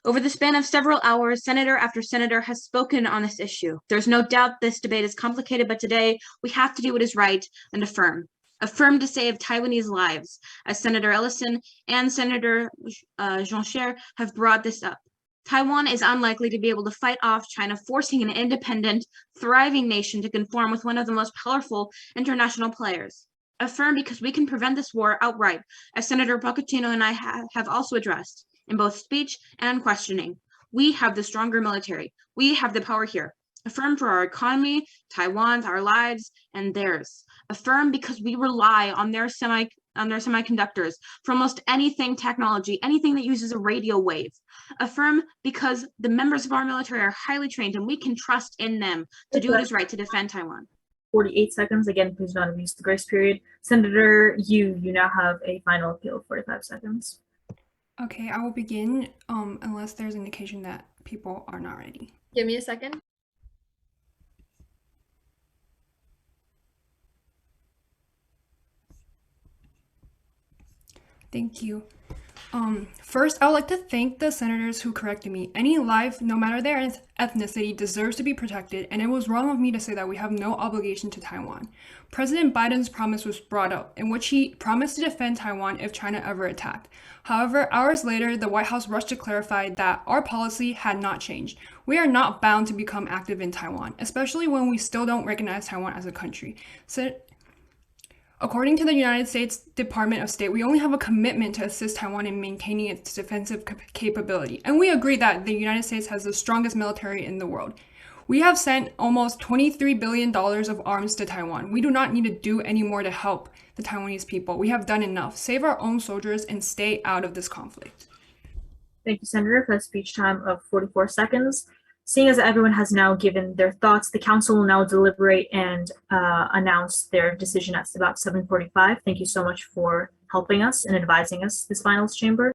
Over the span of several hours, senator after senator has spoken on this issue. There's no doubt this debate is complicated, but today we have to do what is right and affirm. Affirm to save Taiwanese lives, as Senator Ellison and Senator Jean-Cher have brought this up. Taiwan is unlikely to be able to fight off China, forcing an independent, thriving nation to conform with one of the most powerful international players. Affirm because we can prevent this war outright, as Senator Pochettino and I have also addressed in both speech and questioning. We have the stronger military. We have the power here. Affirm for our economy, Taiwan's, our lives, and theirs. Affirm because we rely on their semiconductors for almost anything technology, anything that uses a radio wave. Affirm because the members of our military are highly trained and we can trust in them to do what is right to defend Taiwan. 48 seconds. Again, please do not abuse the grace period. Senator, you now have a final appeal, 45 seconds. Okay, I will begin unless there's indication that people are not ready. Give me a second. Thank you. First, I would like to thank the senators who corrected me. Any life, no matter their ethnicity, deserves to be protected, and it was wrong of me to say that we have no obligation to Taiwan. President Biden's promise was brought up, in which he promised to defend Taiwan if China ever attacked. However, hours later, the White House rushed to clarify that our policy had not changed. We are not bound to become active in Taiwan, especially when we still don't recognize Taiwan as a country. According to the United States Department of State, we only have a commitment to assist Taiwan in maintaining its defensive capability. And we agree that the United States has the strongest military in the world. We have sent almost $23 billion of arms to Taiwan. We do not need to do any more to help the Taiwanese people. We have done enough. Save our own soldiers and stay out of this conflict. Thank you, Senator, for a speech time of 44 seconds. Seeing as everyone has now given their thoughts, the council will now deliberate and announce their decision at about 7:45. Thank you so much for helping us and advising us, this finals chamber.